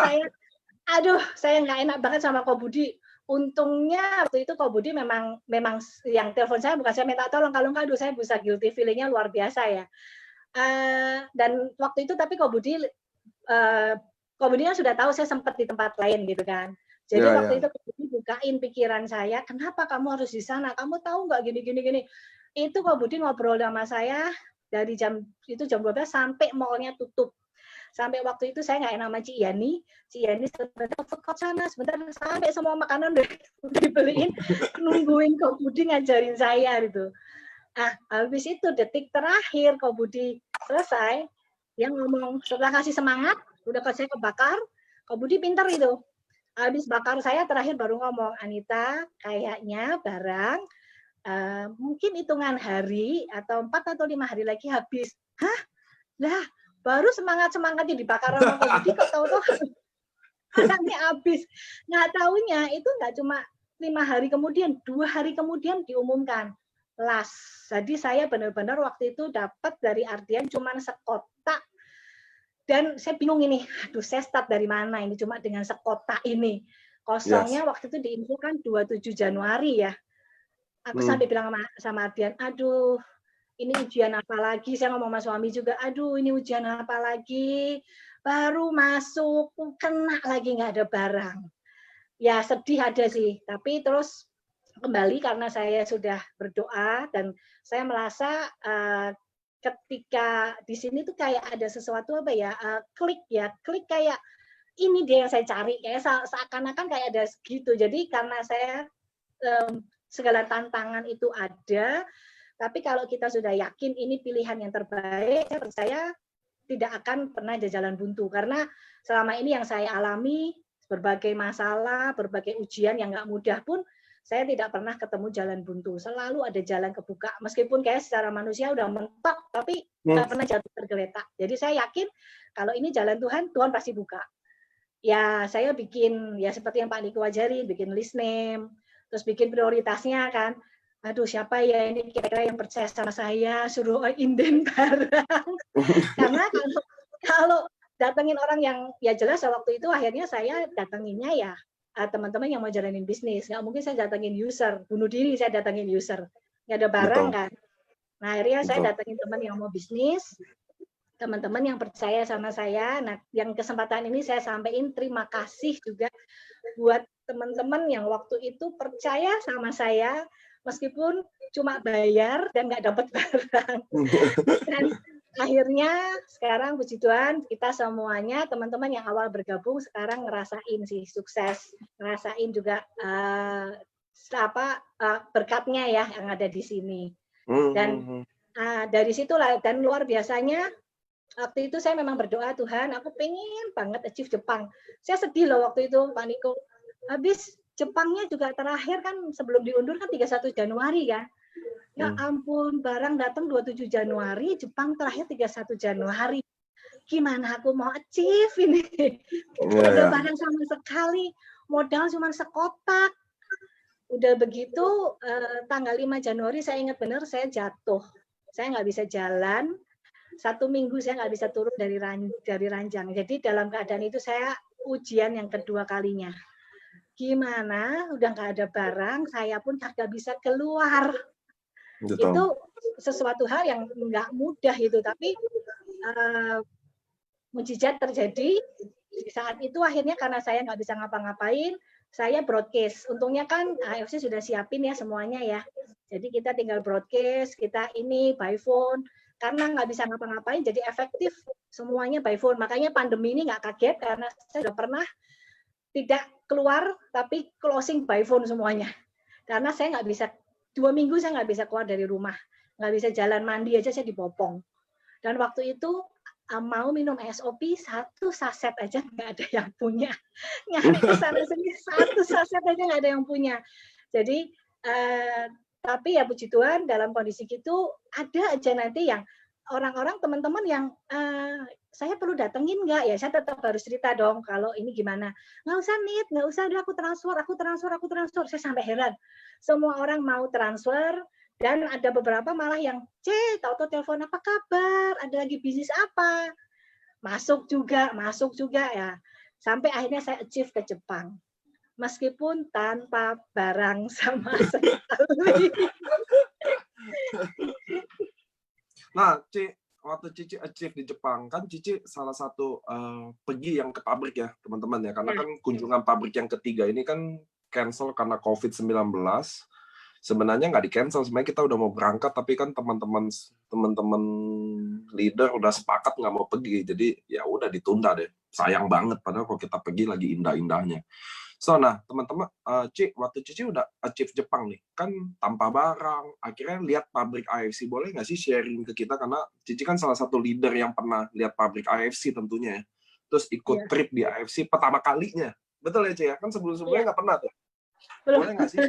saya nggak enak banget sama Ko Budi. Untungnya waktu itu Ko Budi memang yang telepon saya bukan saya minta tolong, kalau nggak saya bisa guilty feeling-nya luar biasa ya. Dan waktu itu tapi Ko Budi kan sudah tahu saya sempat di tempat lain gitu kan. Jadi waktu itu bukain pikiran saya, kenapa kamu harus di sana? Kamu tahu nggak gini. Itu Ko Budi ngobrol sama saya dari jam 12 sampai mallnya tutup. Sampai waktu itu saya nggak enak sama Ci Yani sebentar food sana, sebentar sampai semua makanan udah dibeliin, nungguin Ko Budi ngajarin saya gitu. Habis itu detik terakhir Ko Budi selesai, dia ngomong setelah kasih semangat, udah saya kebakar, Ko Budi pinter itu. Habis bakar saya terakhir baru ngomong, Anita, kayaknya barang mungkin hitungan hari atau 4 atau 5 hari lagi habis. Hah? Lah, baru semangat-semangatnya dibakar sama Ko Budi kok tahu-tahu barangnya habis. Nggak taunya itu nggak cuma 5 hari kemudian, 2 hari kemudian diumumkan. Las. Jadi saya benar-benar waktu itu dapat dari Ardian cuma sekotak. Dan saya bingung ini, aduh saya start dari mana ini cuma dengan sekotak ini. Kosongnya waktu itu diinfokan 27 Januari ya. Aku sampai bilang sama Ardian, aduh ini ujian apa lagi? Saya ngomong sama suami juga, aduh ini ujian apa lagi? Baru masuk, kena lagi nggak ada barang. Ya sedih ada sih, tapi terus kembali karena saya sudah berdoa dan saya merasa ketika di sini tuh kayak ada sesuatu apa ya, klik kayak ini dia yang saya cari, kayak seakan-akan kayak ada segitu. Jadi karena saya segala tantangan itu ada, tapi kalau kita sudah yakin ini pilihan yang terbaik, saya percaya tidak akan pernah ada jalan buntu. Karena selama ini yang saya alami, berbagai masalah, berbagai ujian yang nggak mudah pun, saya tidak pernah ketemu jalan buntu. Selalu ada jalan kebuka. Meskipun kayak secara manusia udah mentok, tapi nggak pernah jatuh tergeletak. Jadi saya yakin kalau ini jalan Tuhan, Tuhan pasti buka. Ya saya bikin, ya seperti yang Pak Niko ajari, bikin list name, terus bikin prioritasnya kan. Aduh siapa ya ini kira-kira yang percaya sama saya, suruh inden barang. Karena kalau datengin orang yang ya jelas waktu itu akhirnya saya datanginnya ya teman-teman yang mau jalanin bisnis. Nggak mungkin saya datengin user, bunuh diri saya datengin user. Nggak ada barang kan. Nah akhirnya saya datengin teman yang mau bisnis, teman-teman yang percaya sama saya. Nah yang kesempatan ini saya sampaikan terima kasih juga buat teman-teman yang waktu itu percaya sama saya, meskipun cuma bayar dan nggak dapat barang. Dan akhirnya sekarang puji Tuhan kita semuanya teman-teman yang awal bergabung sekarang ngerasain sih sukses, ngerasain juga berkatnya ya yang ada di sini. Dan dari situlah dan luar biasanya waktu itu saya memang berdoa, Tuhan aku pengen banget achieve Jepang. Saya sedih loh waktu itu Pak Niko. Habis Jepangnya juga terakhir kan sebelum diundur kan 31 Januari kan. Ya ampun, barang datang 27 Januari, Jepang terakhir 31 Januari. Gimana aku mau achieve ini? Tidak ada barang sama sekali, modal cuma sekotak. Udah begitu, tanggal 5 Januari saya ingat benar, saya jatuh. Saya nggak bisa jalan, 1 minggu saya nggak bisa turun dari ranjang. Jadi dalam keadaan itu saya ujian yang kedua kalinya. Gimana, udah nggak ada barang, saya pun kagak bisa keluar. Betul. Itu sesuatu hal yang nggak mudah itu, tapi mujizat terjadi di saat itu. Akhirnya karena saya nggak bisa ngapa-ngapain, saya broadcast. Untungnya kan AFC sudah siapin ya semuanya ya, jadi kita tinggal broadcast, kita ini by phone, karena nggak bisa ngapa-ngapain jadi efektif semuanya by phone. Makanya pandemi ini nggak kaget karena saya sudah pernah tidak keluar tapi closing by phone semuanya, karena saya nggak bisa 2 minggu saya nggak bisa keluar dari rumah, nggak bisa jalan mandi aja saya dibopong. Dan waktu itu mau minum SOP 1 saset aja nggak ada yang punya. Nyari kesana sini 1 saset aja nggak ada yang punya. Jadi tapi ya puji Tuhan dalam kondisi gitu ada aja nanti yang orang-orang teman-teman yang saya perlu datengin nggak ya, saya tetap harus cerita dong kalau ini gimana. Nggak usah Nit, nggak usah, udah aku transfer. Saya sampai heran. Semua orang mau transfer dan ada beberapa malah yang tahu-tahu telepon apa kabar, ada lagi bisnis apa. Masuk juga ya. Sampai akhirnya saya achieve ke Jepang. Meskipun tanpa barang sama sekali. Nah, waktu Cici achieve di Jepang, kan Cici salah satu pergi yang ke pabrik ya, teman-teman ya. Karena kan kunjungan pabrik yang ketiga ini kan cancel karena COVID-19. Sebenarnya nggak di-cancel, sebenarnya kita udah mau berangkat, tapi kan teman-teman leader udah sepakat nggak mau pergi. Jadi ya udah ditunda deh. Sayang banget, padahal kalau kita pergi lagi indah-indahnya. Nah, teman-teman, waktu Cici udah achieve Jepang nih, kan tanpa barang, akhirnya lihat pabrik AFC, boleh nggak sih sharing ke kita, karena Cici kan salah satu leader yang pernah lihat pabrik AFC tentunya ya, terus ikut trip di AFC pertama kalinya, betul ya Ci ya? Kan sebelum-sebelumnya nggak pernah tuh. Boleh nggak sih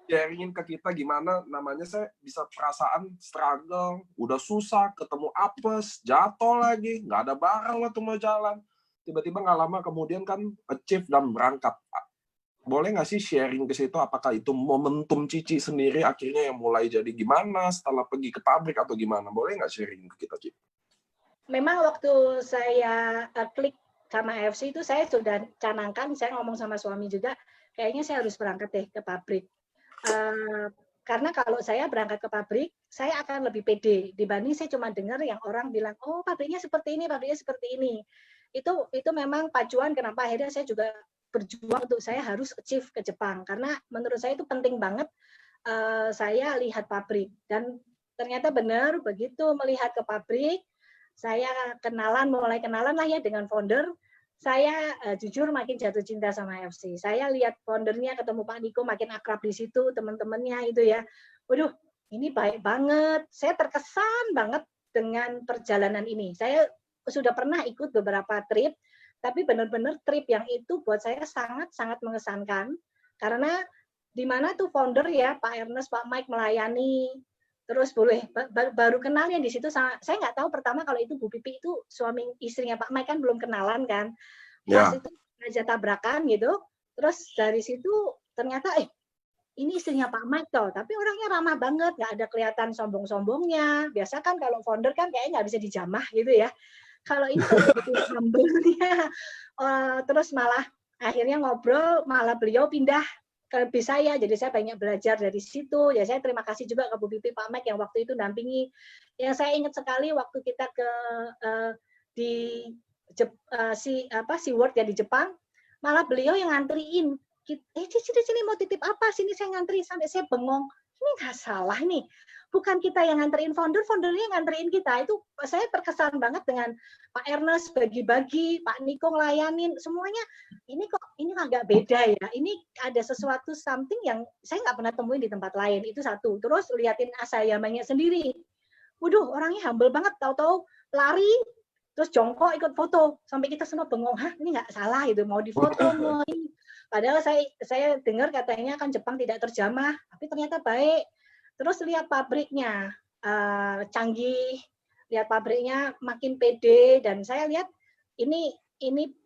sharingin ke kita gimana namanya, saya bisa perasaan struggle, udah susah, ketemu apes, jatuh lagi, nggak ada barang waktu mau jalan, tiba-tiba nggak lama kemudian kan achieve dan berangkat. Boleh nggak sih sharing ke situ, apakah itu momentum Cici sendiri akhirnya yang mulai jadi gimana setelah pergi ke pabrik atau gimana? Boleh nggak sharing ke kita, Cici? Memang waktu saya klik sama AFC itu saya sudah canangkan, saya ngomong sama suami juga, kayaknya saya harus berangkat deh ke pabrik. Karena kalau saya berangkat ke pabrik, saya akan lebih pede dibanding saya cuma dengar yang orang bilang, oh pabriknya seperti ini, pabriknya seperti ini. Itu memang pacuan kenapa akhirnya saya juga berjuang untuk saya harus achieve ke Jepang, karena menurut saya itu penting banget saya lihat pabrik. Dan ternyata benar, begitu melihat ke pabrik, saya mulai kenalan lah ya dengan founder. Saya jujur makin jatuh cinta sama AFC. Saya lihat foundernya, ketemu Pak Niko, makin akrab di situ, teman-temannya itu ya. Waduh, ini baik banget. Saya terkesan banget dengan perjalanan ini. Saya sudah pernah ikut beberapa trip, tapi benar-benar trip yang itu buat saya sangat-sangat mengesankan. Karena di mana tuh founder ya, Pak Ernest, Pak Mike melayani, terus baru kenal yang di situ, saya nggak tahu pertama kalau itu Bu Pipi itu suami istrinya Pak Mike, kan belum kenalan kan, pas itu aja tabrakan gitu, terus dari situ ternyata ini istrinya Pak Mike toh, tapi orangnya ramah banget, nggak ada kelihatan sombong-sombongnya. Biasa kan kalau founder kan kayaknya nggak bisa dijamah gitu ya, kalau ini betul-betul humble-nya. Terus malah akhirnya ngobrol, malah beliau pindah ke bis saya, jadi saya banyak belajar dari situ. Ya saya terima kasih juga ke Bu Pipi, Pak Mike yang waktu itu dampingi. Yang saya ingat sekali waktu kita ke di SeaWorld ya di Jepang, malah beliau yang ngantriin. Sini mau titip apa? Sini saya ngantri, sampai saya bengong. Ini nggak salah nih. Bukan kita yang nganterin foundernya yang nganterin kita. Itu saya terkesan banget dengan Pak Ernest bagi-bagi, Pak Niko ngelayanin, semuanya ini kok ini agak beda ya. Ini ada sesuatu something yang saya nggak pernah temuin di tempat lain. Itu satu. Terus liatin Asayamanya sendiri. Waduh, orangnya humble banget, tahu-tahu lari terus jongkok ikut foto. Sampai kita semua bengong, hah ini nggak salah itu, mau difoto mau ini. Padahal saya dengar katanya kan Jepang tidak terjamah, tapi ternyata baik. Terus lihat pabriknya, canggih, lihat pabriknya makin pede, dan saya lihat ini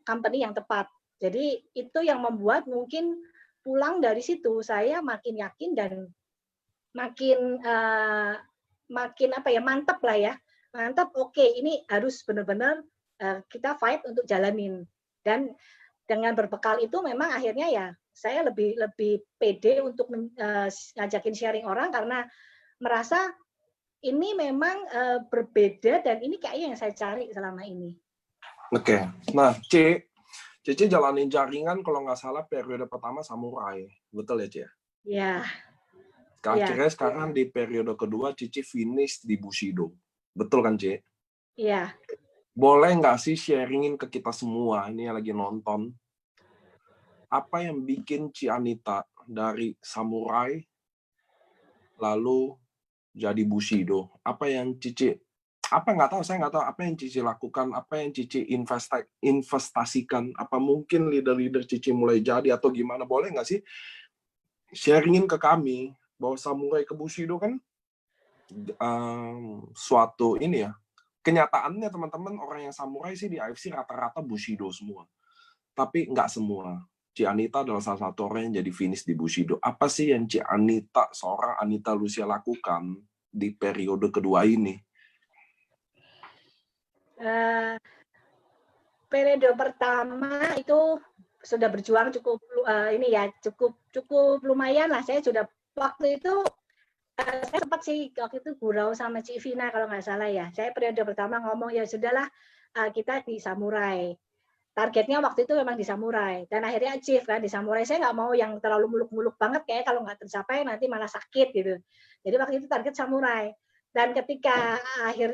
company yang tepat. Jadi itu yang membuat mungkin pulang dari situ saya makin yakin dan makin mantap lah ya, mantap. Oke, ini harus benar-benar kita fight untuk jalanin. Dan dengan berbekal itu memang akhirnya ya saya lebih pede untuk ngajakin sharing orang, karena merasa ini memang berbeda dan ini kayaknya yang saya cari selama ini. Oke. Nah, Cici jalanin jaringan kalau nggak salah periode pertama Samurai, betul ya Ci? Ya. Akhirnya sekarang di periode kedua Cici finish di Bushido, betul kan Ci? Iya. Boleh nggak sih sharingin ke kita semua ini yang lagi nonton, apa yang bikin Ci Anita dari Samurai lalu jadi Bushido? Apa yang Cici, saya nggak tahu apa yang Cici lakukan, apa yang Cici investasikan, apa mungkin leader-leader Cici mulai jadi atau gimana? Boleh nggak sih sharingin ke kami bahwa Samurai ke Bushido kan suatu ini ya, kenyataannya teman-teman, orang yang Samurai sih di AFC rata-rata Bushido semua, tapi nggak semua. Ci Anita adalah salah satu orang yang jadi finish di Bushido. Apa sih yang seorang Anita Lucia lakukan di periode kedua ini? Periode pertama itu sudah berjuang cukup cukup lumayan lah. Saya sudah waktu itu saya sempat sih waktu itu gurau sama Cik Vina kalau nggak salah ya. Saya periode pertama ngomong ya sudahlah kita di Samurai. Targetnya waktu itu memang di Samurai, dan akhirnya achieve kan di Samurai. Saya nggak mau yang terlalu muluk-muluk banget, kayak kalau nggak tercapai nanti malah sakit gitu. Jadi waktu itu target Samurai. Dan ketika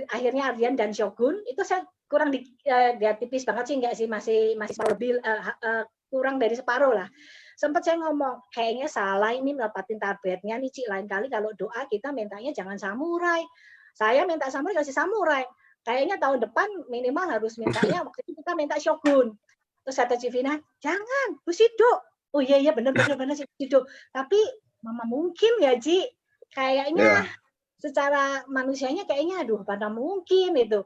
akhirnya Ardian dan Shogun itu saya kurang dia tipis banget sih, nggak sih, masih lebih kurang dari separuh lah. Sempat saya ngomong, kayaknya salah ini dapatin targetnya nih, Ci. Lain kali kalau doa kita mintanya jangan samurai. Saya minta samurai, kasih samurai. Kayaknya tahun depan minimal harus mintanya, waktu itu kita minta shogun. Terus kata Civina, jangan, Bushido. Oh iya, benar sih Bushido. Tapi mama mungkin ya, Ci. Kayaknya secara manusianya kayaknya, aduh, pada mungkin itu.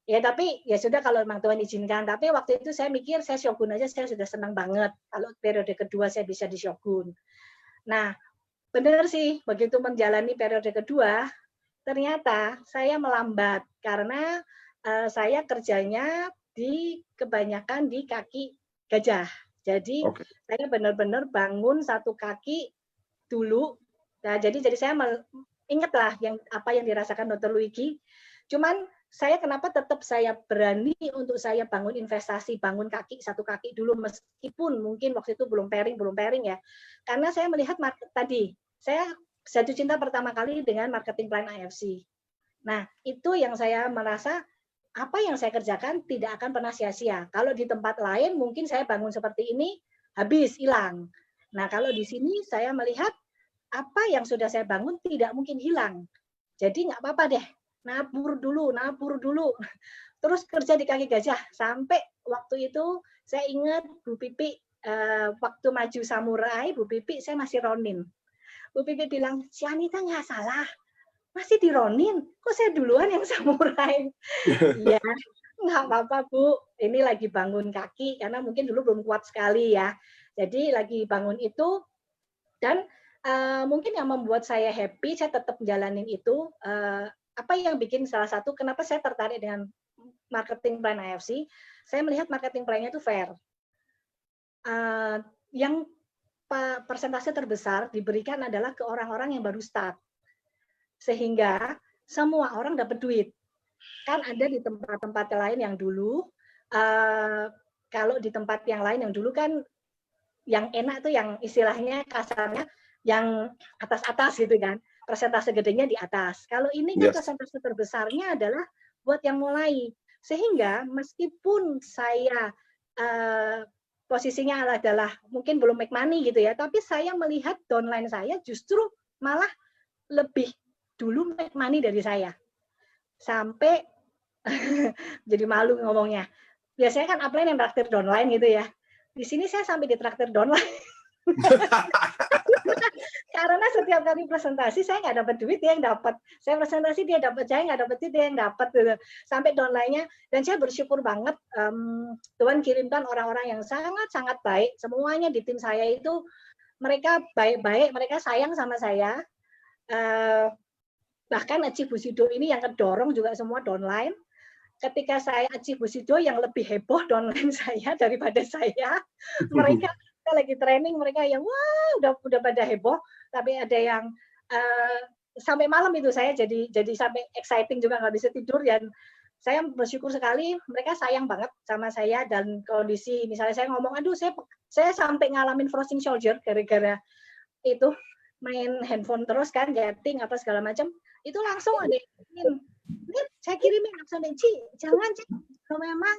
Ya tapi ya sudah kalau memang Tuhan izinkan. Tapi waktu itu saya mikir saya shogun aja saya sudah senang banget. Kalau periode kedua saya bisa di shogun. Nah, benar sih begitu menjalani periode kedua, ternyata saya melambat karena saya kerjanya kebanyakan di kaki gajah. Jadi saya benar-benar bangun satu kaki dulu. Nah, jadi saya ingatlah apa yang dirasakan Dr. Luigi. Cuman saya kenapa tetap saya berani untuk saya bangun investasi, bangun satu kaki dulu meskipun mungkin waktu itu belum pairing ya. Karena saya melihat tadi, saya jatuh cinta pertama kali dengan marketing plan AFC. Nah, itu yang saya merasa apa yang saya kerjakan tidak akan pernah sia-sia. Kalau di tempat lain mungkin saya bangun seperti ini habis hilang. Nah, kalau di sini saya melihat apa yang sudah saya bangun tidak mungkin hilang. Jadi nggak apa-apa deh. Nabur dulu. Terus kerja di kaki gajah sampai waktu itu saya ingat Bu Pipi waktu maju samurai, Bu Pipi saya masih Ronin. Bu Pipi bilang, si Anita nggak salah, masih di Ronin, kok saya duluan yang samurai? Iya, nggak apa-apa Bu, ini lagi bangun kaki karena mungkin dulu belum kuat sekali ya. Jadi lagi bangun itu dan mungkin yang membuat saya happy, saya tetap jalanin itu. Apa yang bikin salah satu kenapa saya tertarik dengan marketing plan AFC, saya melihat marketing plan-nya itu fair. Yang persentase terbesar diberikan adalah ke orang-orang yang baru start. Sehingga semua orang dapat duit. Kan ada di tempat-tempat lain yang dulu, kalau di tempat yang lain yang dulu kan yang enak tuh yang istilahnya kasarnya yang atas-atas gitu kan. Persentase gedenya di atas. Kalau ini kan persentase terbesarnya adalah buat yang mulai. Sehingga meskipun saya posisinya adalah mungkin belum make money gitu ya, tapi saya melihat downline saya justru malah lebih dulu make money dari saya. Sampai jadi malu ngomongnya. Biasanya kan upline yang traktir downline gitu ya. Di sini saya sampai di traktir downline. Karena setiap kali presentasi saya nggak dapat duit, dia yang dapat. Saya presentasi dia dapat, saya nggak dapat duit, dia yang dapat gitu. Sampai downline-nya. Dan saya bersyukur banget Tuhan kirimkan orang-orang yang sangat-sangat baik. Semuanya di tim saya itu mereka baik-baik, mereka sayang sama saya. Bahkan Achieve Bushido ini yang kedorong juga semua downline. Ketika saya Achieve Bushido yang lebih heboh downline saya daripada saya. Mereka lagi training, mereka yang wah udah pada heboh, tapi ada yang sampai malam itu saya jadi sampai exciting juga nggak bisa tidur. Dan saya bersyukur sekali mereka sayang banget sama saya. Dan kondisi misalnya saya ngomong aduh saya sampai ngalamin frozen shoulder gara-gara itu main handphone terus kan, chatting apa segala macam, itu langsung ada yang saya kirimin langsung, Ci jangan Ci, kalau memang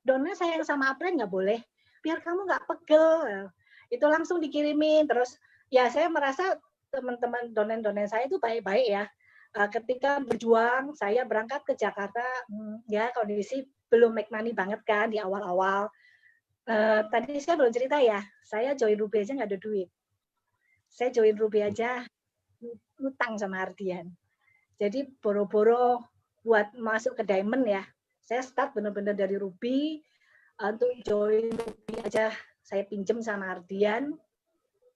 downnya sayang sama upline nggak boleh, biar kamu nggak pegel. Itu langsung dikirimin. Terus ya saya merasa teman-teman donen saya itu baik-baik ya. Ketika berjuang, saya berangkat ke Jakarta, ya kondisi belum make money banget kan di awal-awal. Tadi saya belum cerita ya, saya join Ruby aja nggak ada duit. Saya join Ruby aja utang sama Ardian. Jadi boro-boro buat masuk ke Diamond ya. Saya start benar-benar dari Ruby. Untuk join Ruby aja saya pinjem sama Ardian.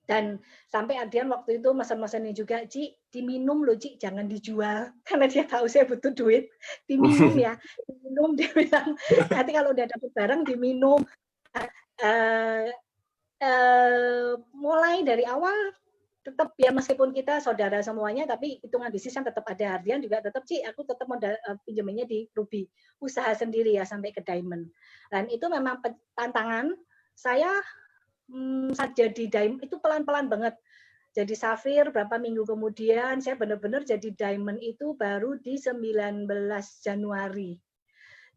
Dan sampai Ardian waktu itu mesen-mesenin juga, Ci, diminum loh Ci, jangan dijual. Karena dia tahu saya butuh duit. Diminum ya. Diminum, dia bilang, nanti kalau udah dapet barang diminum. Mulai dari awal tetap ya meskipun kita saudara semuanya, tapi hitungan bisnis kan tetap ada. Ardian juga tetap Ci, aku tetap mau pinjeminnya di Ruby, usaha sendiri ya sampai ke Diamond. Dan itu memang tantangan saya jadi Diamond itu pelan-pelan banget. Jadi Safir berapa minggu kemudian saya benar-benar jadi Diamond itu baru di 19 Januari.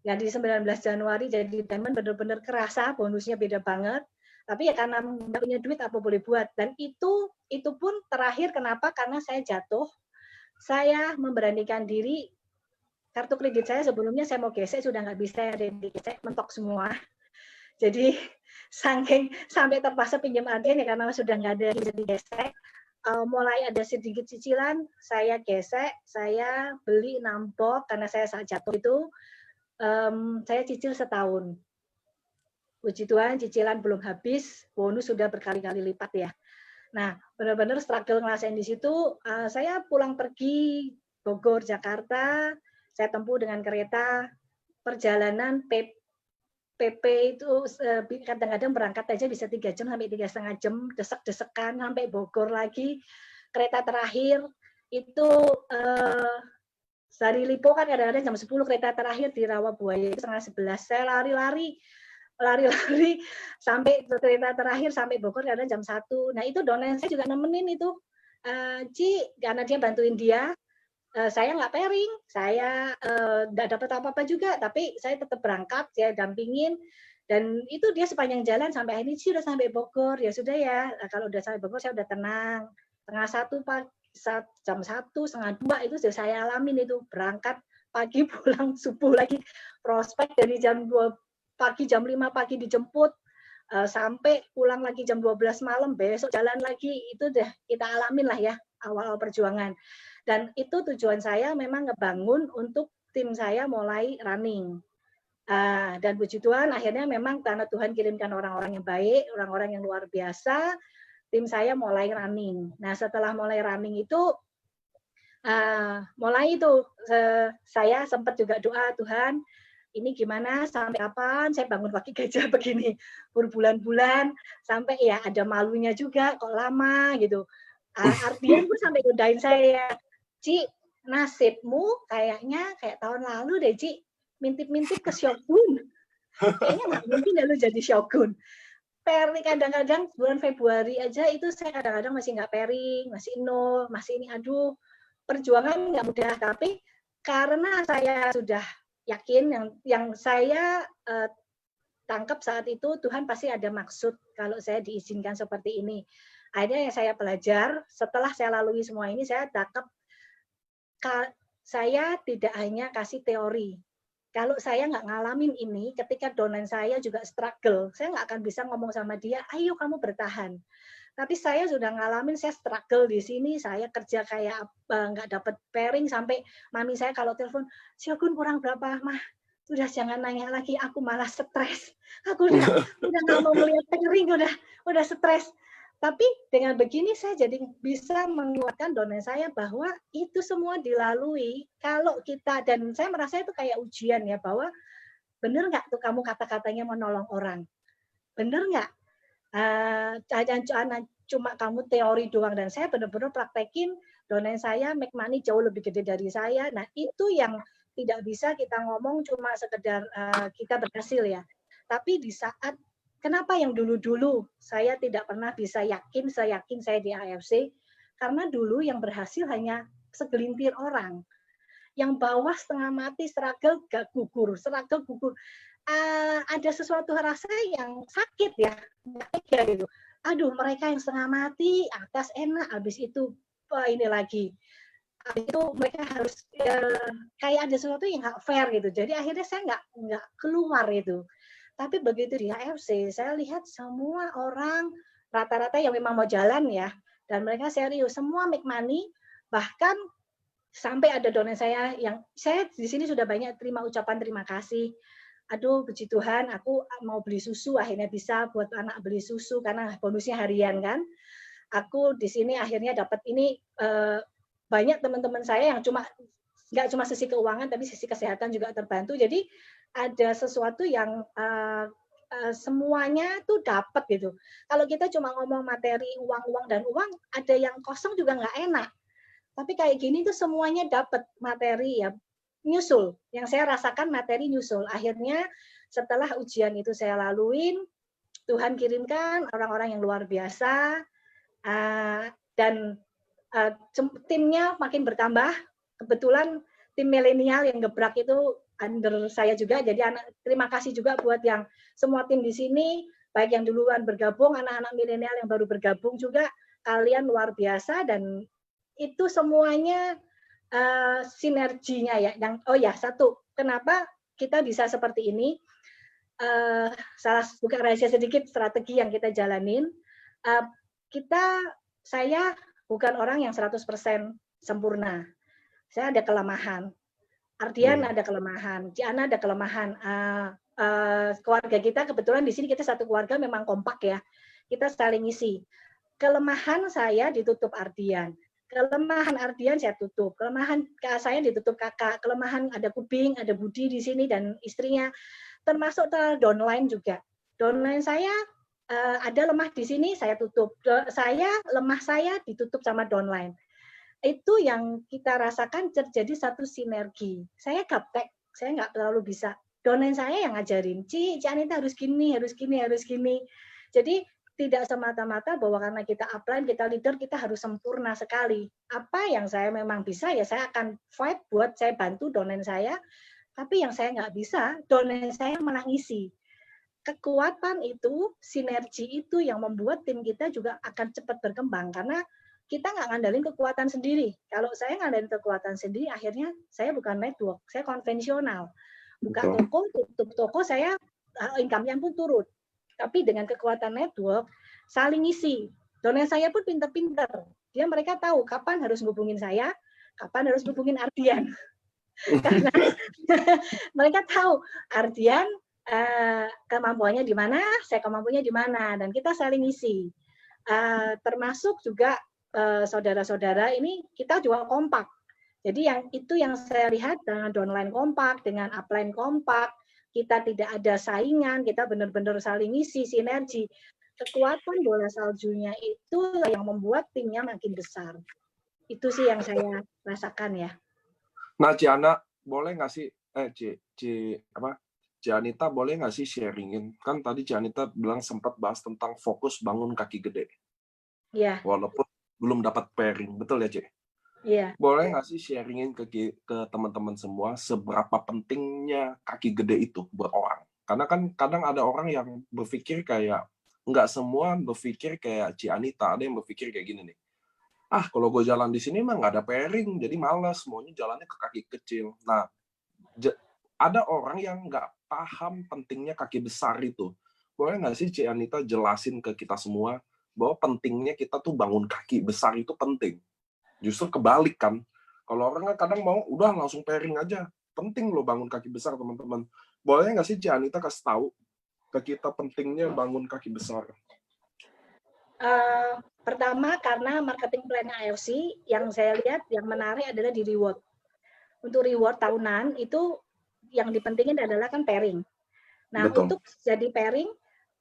Ya di 19 Januari jadi Diamond benar-benar kerasa bonusnya beda banget. Tapi ya karena nggak punya duit apa boleh buat. Dan itu pun terakhir kenapa? Karena saya jatuh, saya memberanikan diri, kartu kredit saya sebelumnya saya mau gesek sudah nggak bisa, ada yang digesek, mentok semua. Jadi saking sampai terpaksa pinjam agen ya karena sudah nggak ada yang bisa digesek. Mulai ada sedikit cicilan, saya gesek, saya beli 6 box karena saya saat jatuh itu saya cicil setahun. Puji Tuhan, cicilan belum habis, bonus sudah berkali-kali lipat ya. Nah, benar-benar struggle ngerasain di situ. Saya pulang pergi Bogor, Jakarta, saya tempuh dengan kereta, perjalanan PP itu kadang-kadang berangkat aja bisa 3 jam sampai 3,5 jam, desek-desekan sampai Bogor lagi. Kereta terakhir itu dari Lipo kan kadang-kadang jam 10 kereta terakhir di Rawabuaya, 10:30. Saya lari-lari sampai kereta terakhir sampai Bogor kadang jam 1. Nah itu donen saya juga nemenin itu. Ci, karena dia bantuin dia, saya nggak pairing, saya nggak dapat apa-apa juga, tapi saya tetap berangkat, saya dampingin, dan itu dia sepanjang jalan sampai akhirnya sih udah sampai Bogor, ya sudah ya, kalau udah sampai Bogor saya udah tenang, 1:30 pagi, jam 1, 1:30 itu sudah saya alamin itu, berangkat pagi pulang subuh lagi, prospek dari jam 2 pagi, jam 5 pagi dijemput, sampai pulang lagi jam 12 malam, besok jalan lagi, itu deh kita alamin lah ya, awal-awal perjuangan. Dan itu tujuan saya memang ngebangun untuk tim saya mulai running. Dan puji Tuhan akhirnya memang karena Tuhan kirimkan orang-orang yang baik, orang-orang yang luar biasa, tim saya mulai running. Nah setelah mulai running itu, saya sempat juga doa, Tuhan ini gimana, sampai kapan saya bangun pagi gajah begini, berbulan-bulan, sampai ya ada malunya juga, kok lama gitu. Ardian pun sampai godain saya, Ci, nasibmu kayaknya kayak tahun lalu deh, Ci, mintip-mintip ke Shogun. Kayaknya nggak mungkin ya lu jadi Shogun. Pairing kadang-kadang bulan Februari aja itu saya kadang-kadang masih nggak pairing, masih nol, masih ini, aduh, perjuangan nggak mudah. Tapi karena saya sudah yakin yang saya tangkap saat itu Tuhan pasti ada maksud kalau saya diizinkan seperti ini. Akhirnya yang saya belajar setelah saya lalui semua ini, saya tangkap saya tidak hanya kasih teori. Kalau saya nggak ngalamin ini, ketika donen saya juga struggle, saya nggak akan bisa ngomong sama dia, ayo kamu bertahan. Tapi saya sudah ngalamin, saya struggle di sini, saya kerja kayak nggak dapat pairing, sampai mami saya kalau telepon, Shogun kurang berapa, Mah? Udah jangan nanya lagi, aku malah stres. Aku udah nggak mau melihat pairing, udah stres. Tapi dengan begini saya jadi bisa menguatkan donen saya bahwa itu semua dilalui kalau kita, dan saya merasa itu kayak ujian ya, bahwa bener nggak tuh kamu kata-katanya menolong orang? Bener nggak? Jangan cuma kamu teori doang, dan saya benar-benar praktekin, donen saya make money jauh lebih gede dari saya. Nah itu yang tidak bisa kita ngomong cuma sekedar kita berhasil ya, tapi di saat kenapa yang dulu-dulu saya tidak pernah bisa yakin saya di AFC, karena dulu yang berhasil hanya segelintir orang, yang bawah setengah mati struggle gak gugur, ada sesuatu rasa yang sakit ya, gitu. Aduh, mereka yang setengah mati, atas enak, habis itu ini lagi, habis itu mereka harus kayak ada sesuatu yang nggak fair gitu. Jadi akhirnya saya nggak keluar itu. Tapi begitu di AFC, saya lihat semua orang rata-rata yang memang mau jalan ya, dan mereka serius, semua make money, bahkan sampai ada donen saya yang saya di sini sudah banyak terima ucapan terima kasih. Aduh, puji Tuhan, aku mau beli susu, akhirnya bisa buat anak beli susu karena bonusnya harian kan. Aku di sini akhirnya dapat ini, banyak teman-teman saya yang nggak cuma sisi keuangan, tapi sisi kesehatan juga terbantu. Jadi ada sesuatu yang semuanya tuh dapat gitu. Kalau kita cuma ngomong materi uang dan uang, ada yang kosong juga nggak enak. Tapi kayak gini tuh semuanya dapat materi ya, nyusul. Yang saya rasakan materi nyusul. Akhirnya setelah ujian itu saya laluin, Tuhan kirimkan orang-orang yang luar biasa, dan timnya makin bertambah. Kebetulan tim milenial yang gebrak itu under saya juga. Jadi terima kasih juga buat yang semua tim di sini. baik yang duluan bergabung, anak-anak milenial yang baru bergabung juga, kalian luar biasa dan itu semuanya sinerginya ya. Satu, kenapa kita bisa seperti ini? Salah buka rahasia sedikit strategi yang kita jalanin. Saya bukan orang yang 100% sempurna. Saya ada kelemahan. Ardian ada kelemahan, Ciana ada kelemahan. Keluarga kita kebetulan di sini kita satu keluarga memang kompak ya. Kita saling isi. Kelemahan saya ditutup Ardian. Kelemahan Ardian saya tutup. Kelemahan saya ditutup kakak. Kelemahan ada Kubing, ada Budi di sini dan istrinya. Termasuk downline juga. Downline saya ada lemah di sini, saya tutup. Lemah saya ditutup sama downline. Itu yang kita rasakan terjadi satu sinergi. Saya gaptek, saya nggak terlalu bisa. Downline saya yang ngajarin, Ci Anita harus gini, harus gini, harus gini. Jadi tidak semata-mata bahwa karena kita upline, kita leader, kita harus sempurna sekali. Apa yang saya memang bisa, ya saya akan fight buat saya bantu downline saya. Tapi yang saya nggak bisa, downline saya malah ngisi. Kekuatan itu, sinergi itu yang membuat tim kita juga akan cepat berkembang. Karena kita nggak ngandalin kekuatan sendiri. Kalau saya ngandalin kekuatan sendiri, akhirnya saya bukan network, saya konvensional. Buka toko, tutup toko, saya income-nya pun turun. Tapi dengan kekuatan network, saling ngisi. Downline saya pun pinter-pinter. Mereka tahu kapan harus hubungin saya, kapan harus hubungin Ardian. Karena mereka tahu Ardian kemampuannya di mana, saya kemampuannya di mana, dan kita saling isi. Termasuk juga saudara-saudara ini kita juga kompak. Jadi yang saya lihat dengan downline kompak, dengan upline kompak, kita tidak ada saingan, kita benar-benar saling isi, sinergi. Kekuatan bola saljunya itu yang membuat timnya makin besar. Itu sih yang saya rasakan ya. Nah, Ciana, boleh nggak sih, Cianita boleh nggak sih sharingin? Kan tadi Cianita bilang sempat bahas tentang fokus bangun kaki gede. Iya. Walaupun belum dapat pairing, betul ya, Ci? Iya. Boleh nggak sih sharingin ke teman-teman semua seberapa pentingnya kaki gede itu buat orang? Karena kan kadang ada orang yang berpikir kayak, nggak semua berpikir kayak Cianita, ada yang berpikir kayak gini nih. Kalau gue jalan di sini mah nggak ada pairing, jadi malas, maunya jalannya ke kaki kecil. Nah, ada orang yang nggak paham pentingnya kaki besar itu. Boleh nggak sih Cianita jelasin ke kita semua bahwa pentingnya kita tuh bangun kaki besar itu penting. Justru kebalik kan. Kalau orang kan kadang mau udah langsung pairing aja. Penting loh bangun kaki besar, teman-teman. Boleh nggak sih Cianita kasih tahu ke kita pentingnya bangun kaki besar? Pertama, karena marketing plan AFC yang saya lihat yang menarik adalah di reward. Untuk reward tahunan itu yang dipentingin adalah kan pairing. Nah, betul. Untuk jadi pairing,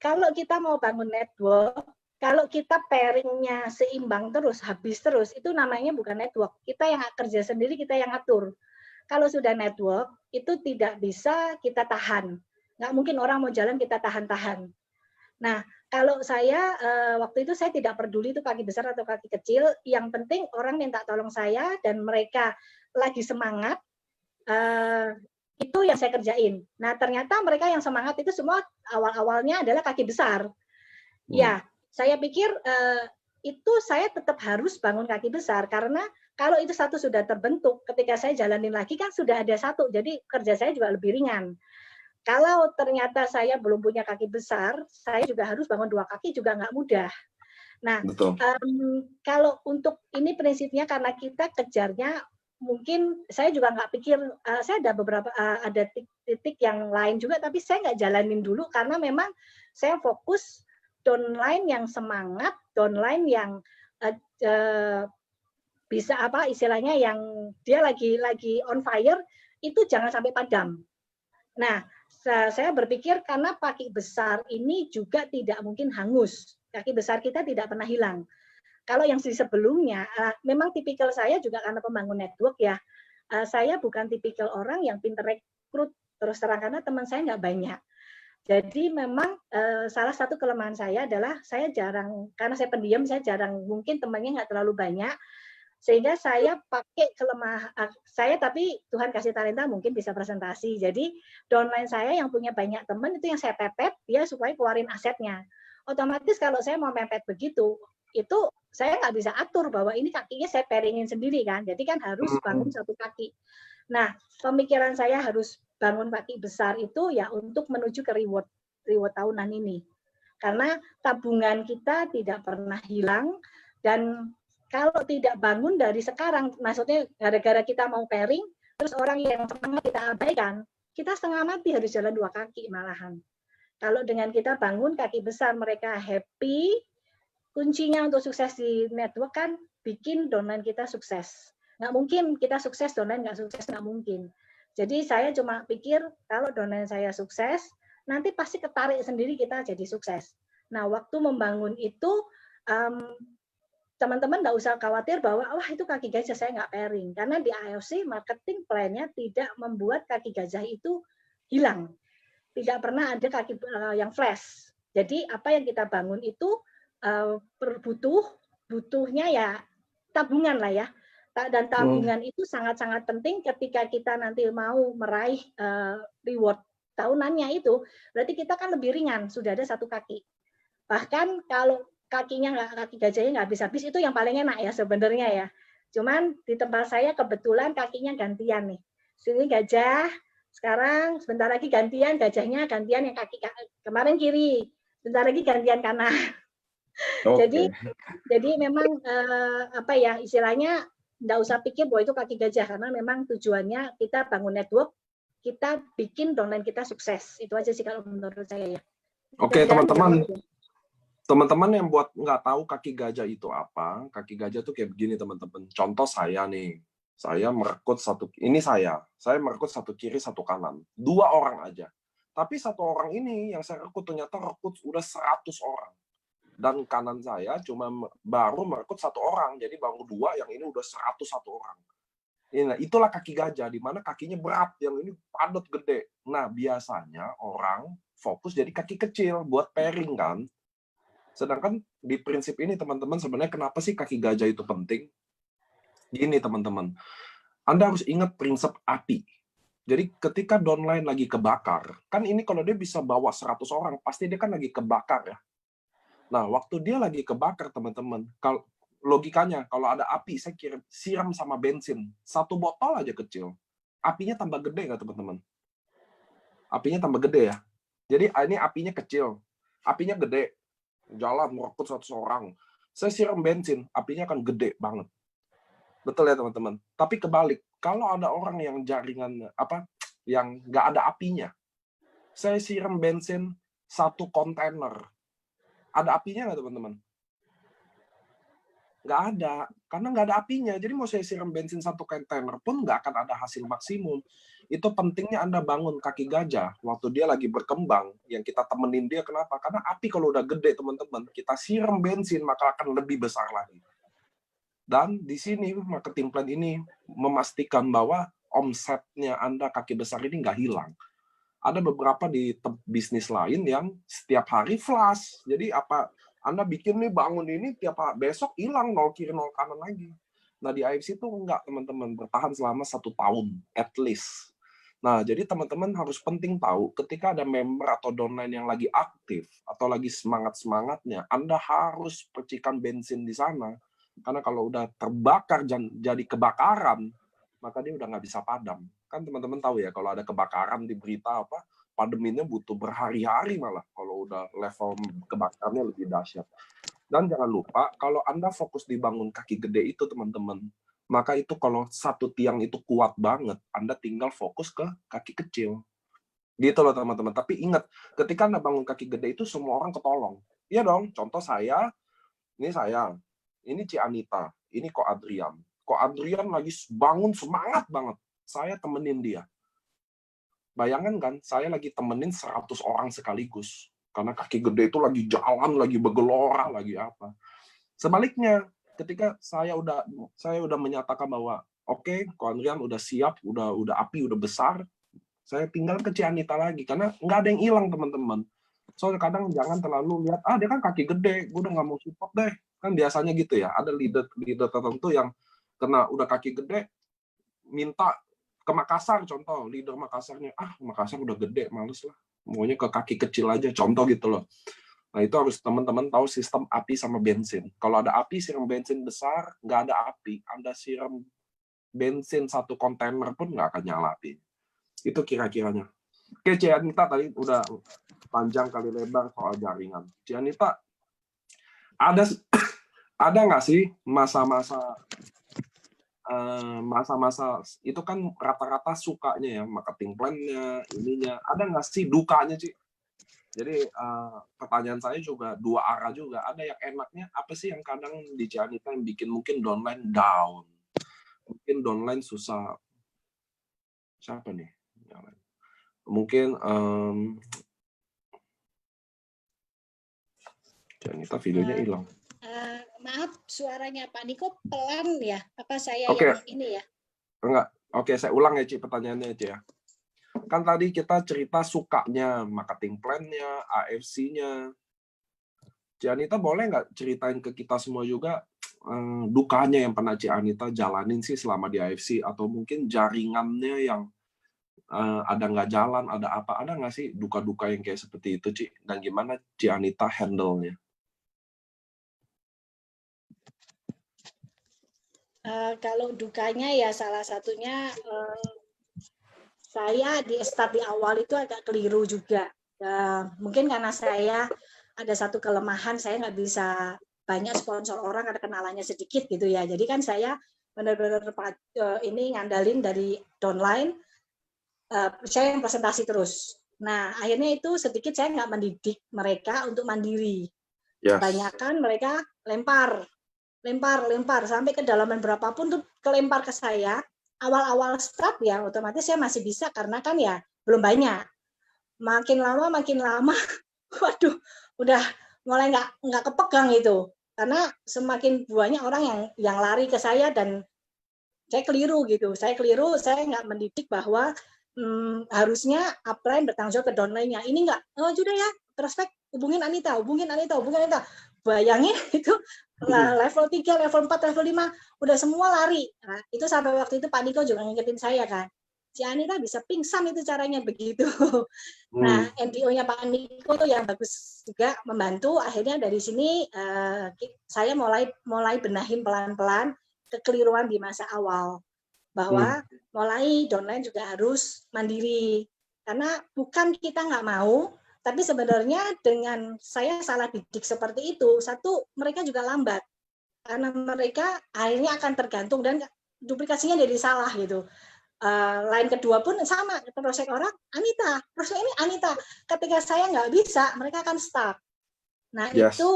kalau kita mau bangun network, kalau kita pairingnya seimbang terus, habis terus, itu namanya bukan network. Kita yang kerja sendiri, kita yang atur. Kalau sudah network, itu tidak bisa kita tahan. Nggak mungkin orang mau jalan kita tahan-tahan. Nah, kalau saya waktu itu saya tidak peduli itu kaki besar atau kaki kecil, yang penting orang minta tolong saya dan mereka lagi semangat, itu yang saya kerjain. Nah, ternyata mereka yang semangat itu semua awal-awalnya adalah kaki besar. Ya, saya pikir itu saya tetap harus bangun kaki besar karena kalau itu satu sudah terbentuk, ketika saya jalanin lagi kan sudah ada satu, jadi kerja saya juga lebih ringan. Kalau ternyata saya belum punya kaki besar, saya juga harus bangun dua kaki juga nggak mudah. Nah, kalau untuk ini prinsipnya karena kita kejarnya, mungkin saya juga nggak pikir, saya ada beberapa ada titik yang lain juga, tapi saya nggak jalanin dulu karena memang saya fokus downline yang semangat, downline yang bisa istilahnya yang dia lagi on fire, itu jangan sampai padam. Nah, saya berpikir karena kaki besar ini juga tidak mungkin hangus. Kaki besar kita tidak pernah hilang. Kalau yang di sebelumnya, memang tipikal saya juga karena pembangun network ya, saya bukan tipikal orang yang pinter rekrut, terus terang karena teman saya nggak banyak. Jadi memang salah satu kelemahan saya adalah saya jarang, karena saya pendiam, saya jarang, mungkin temannya nggak terlalu banyak, Sehingga saya pakai kelemahan saya, tapi Tuhan kasih talenta mungkin bisa presentasi. Jadi downline saya yang punya banyak teman itu yang saya pepet dia supaya keluarin asetnya. Otomatis kalau saya mau mepet begitu, itu saya nggak bisa atur bahwa ini kakinya saya paringin sendiri kan. Jadi kan harus bangun satu kaki. Nah, pemikiran saya harus bangun kaki besar itu ya untuk menuju ke reward tahunan ini. Karena tabungan kita tidak pernah hilang, dan kalau tidak bangun dari sekarang, maksudnya gara-gara kita mau pairing, terus orang yang setengah kita abaikan, kita setengah mati harus jalan 2 kaki malahan. Kalau dengan kita bangun kaki besar, mereka happy, kuncinya untuk sukses di network kan bikin downline kita sukses. Nggak mungkin kita sukses, downline nggak sukses, nggak mungkin. Jadi saya cuma pikir kalau downline saya sukses, nanti pasti ketarik sendiri kita jadi sukses. Nah, waktu membangun itu, teman-teman nggak usah khawatir bahwa wah itu kaki gajah saya nggak pairing, karena di AFC marketing plan-nya tidak membuat kaki gajah itu hilang, tidak pernah ada kaki yang flash. Jadi apa yang kita bangun itu butuhnya ya tabungan lah ya, dan tabungan itu sangat-sangat penting ketika kita nanti mau meraih reward tahunannya itu, berarti kita kan lebih ringan, sudah ada 1 kaki. Bahkan kalau kaki gajahnya nggak habis-habis, itu yang paling enak ya sebenarnya ya. Cuman di tempat saya kebetulan kakinya gantian nih. Sini gajah, sekarang sebentar lagi gantian gajahnya, gantian yang kaki kemarin kiri, sebentar lagi gantian kanan. Okay. Jadi memang apa ya istilahnya, nggak usah pikir bahwa itu kaki gajah, karena memang tujuannya kita bangun network, kita bikin downline kita sukses. Itu aja sih kalau menurut saya ya. Oke, teman-teman. Teman-teman yang buat nggak tahu kaki gajah itu apa, kaki gajah tuh kayak begini teman-teman. Contoh saya nih, saya merekrut saya merekrut 1 kiri 1 kanan, 2 orang aja. Tapi 1 orang ini yang saya rekrut ternyata rekrut udah 100 orang. Dan kanan saya cuma baru merekrut 1 orang, jadi baru 2, yang ini udah 101 orang. Nah, itulah kaki gajah, di mana kakinya berat, yang ini padat gede. Nah, biasanya orang fokus jadi kaki kecil buat pairing kan. Sedangkan di prinsip ini teman-teman, sebenarnya kenapa sih kaki gajah itu penting? Gini teman-teman, Anda harus ingat prinsip api. Jadi ketika downline lagi kebakar, kan ini kalau dia bisa bawa 100 orang, pasti dia kan lagi kebakar ya. Nah, waktu dia lagi kebakar teman-teman, kalau logikanya kalau ada api, saya siram sama bensin, 1 botol aja kecil, apinya tambah gede nggak teman-teman? Apinya tambah gede ya. Jadi ini apinya kecil, apinya gede. Jalan merekrut 100 orang, saya siram bensin, apinya akan gede banget. Betul ya teman-teman. Tapi kebalik, kalau ada orang yang jaringan yang nggak ada apinya, saya siram bensin 1 kontainer, ada apinya nggak teman-teman? Nggak ada, karena nggak ada apinya. Jadi mau saya siram bensin 1 kontainer pun nggak akan ada hasil maksimum. Itu pentingnya Anda bangun kaki gajah waktu dia lagi berkembang, yang kita temenin dia. Kenapa? Karena api kalau udah gede teman-teman, kita siram bensin maka akan lebih besar lagi. Dan di sini marketing plan ini memastikan bahwa omsetnya Anda kaki besar ini nggak hilang. Ada beberapa di bisnis lain yang setiap hari flash. Jadi apa Anda bikin nih, bangun ini, tiap besok hilang 0 kiri 0 kanan lagi. Nah di AFC itu enggak teman-teman, bertahan selama 1 tahun at least. Nah, jadi teman-teman harus penting tahu, ketika ada member atau downline yang lagi aktif, atau lagi semangat-semangatnya, Anda harus percikan bensin di sana. Karena kalau udah terbakar, jadi kebakaran, maka dia udah nggak bisa padam. Kan teman-teman tahu ya, kalau ada kebakaran di berita pademinnya butuh berhari-hari malah, kalau udah level kebakarannya lebih dahsyat. Dan jangan lupa, kalau Anda fokus dibangun kaki gede itu, teman-teman, maka itu kalau 1 tiang itu kuat banget, Anda tinggal fokus ke kaki kecil. Gitu loh teman-teman. Tapi ingat, ketika Anda bangun kaki gede itu semua orang ketolong. Iya dong, contoh saya, ini Ci Anita, ini Ko Adrian. Ko Adrian lagi bangun semangat banget. Saya temenin dia. Bayangkan kan, saya lagi temenin 100 orang sekaligus. Karena kaki gede itu lagi jalan, lagi bergelora, lagi apa. Sebaliknya, ketika saya udah menyatakan bahwa oke, Ko Adrian udah siap, udah api udah besar, saya tinggal ke Ci Anita lagi karena nggak ada yang hilang teman-teman. Soalnya kadang jangan terlalu lihat dia kan kaki gede, gue udah nggak mau support deh. Kan biasanya gitu ya, ada leader tertentu yang udah kaki gede, minta ke Makassar contoh, leader Makassarnya, Makassar udah gede, males lah, maunya ke kaki kecil aja, contoh gitu loh. Nah itu harus teman-teman tahu sistem api sama bensin. Kalau ada api siram bensin besar, nggak ada api, Anda siram bensin 1 kontainer pun nggak akan nyala api. Itu kira-kiranya. Oke, Cianita tadi udah panjang kali lebar soal jaringan. Cianita, ada nggak sih masa-masa itu kan rata-rata sukanya ya, marketing plan-nya, ininya. Ada nggak sih dukanya, Ci? Jadi pertanyaan saya juga 2 arah juga. Ada yang enaknya, apa sih yang kadang di Cianita yang bikin mungkin downline down? Mungkin downline susah. Siapa nih? Mungkin Cianita videonya hilang. Maaf, suaranya Pak Niko pelan ya? Apa saya yang ini ya? Enggak. Oke, saya ulang ya, Ci, pertanyaannya, Ci, ya. Kan tadi kita cerita sukanya, marketing plan-nya, AFC-nya. Cianita boleh nggak ceritain ke kita semua juga dukanya yang pernah Cianita jalanin sih selama di AFC, atau mungkin jaringannya yang ada nggak jalan, ada nggak sih duka-duka yang kayak seperti itu, Ci? Dan gimana Cianita handle-nya? Kalau dukanya ya salah satunya saya di start di awal itu agak keliru juga. Mungkin karena saya ada satu kelemahan, saya nggak bisa banyak sponsor orang karena kenalannya sedikit gitu ya. Jadi kan saya benar-benar ini ngandalin dari downline, saya yang presentasi terus. Nah, akhirnya itu sedikit saya nggak mendidik mereka untuk mandiri. Kebanyakan mereka lempar sampai kedalaman berapapun tuh kelempar ke saya. Awal-awal start ya otomatis saya masih bisa karena kan ya belum banyak. Makin lama, waduh, udah mulai nggak kepegang itu. Karena semakin banyak orang yang lari ke saya dan saya keliru gitu. Saya nggak mendidik bahwa harusnya upline bertanggung jawab ke downline-nya. Ini nggak, sudah ya, prospek hubungin Anita. Bayangin itu level 3, level 4, level 5 udah semua lari. Nah, itu sampai waktu itu Pak Niko juga ngingetin saya kan. Si Anita bisa pingsan itu caranya begitu. Nah, MDO-nya Pak Niko tuh yang bagus juga membantu. Akhirnya dari sini saya mulai benahin pelan-pelan kekeliruan di masa awal. Bahwa mulai downline juga harus mandiri. Karena bukan kita nggak mau, tapi sebenarnya dengan saya salah didik seperti itu, satu, mereka juga lambat. Karena mereka akhirnya akan tergantung dan duplikasinya jadi salah gitu. Lain kedua pun sama, prospek orang, Anita, prospek ini Anita. Ketika saya nggak bisa, mereka akan stuck. Nah, itu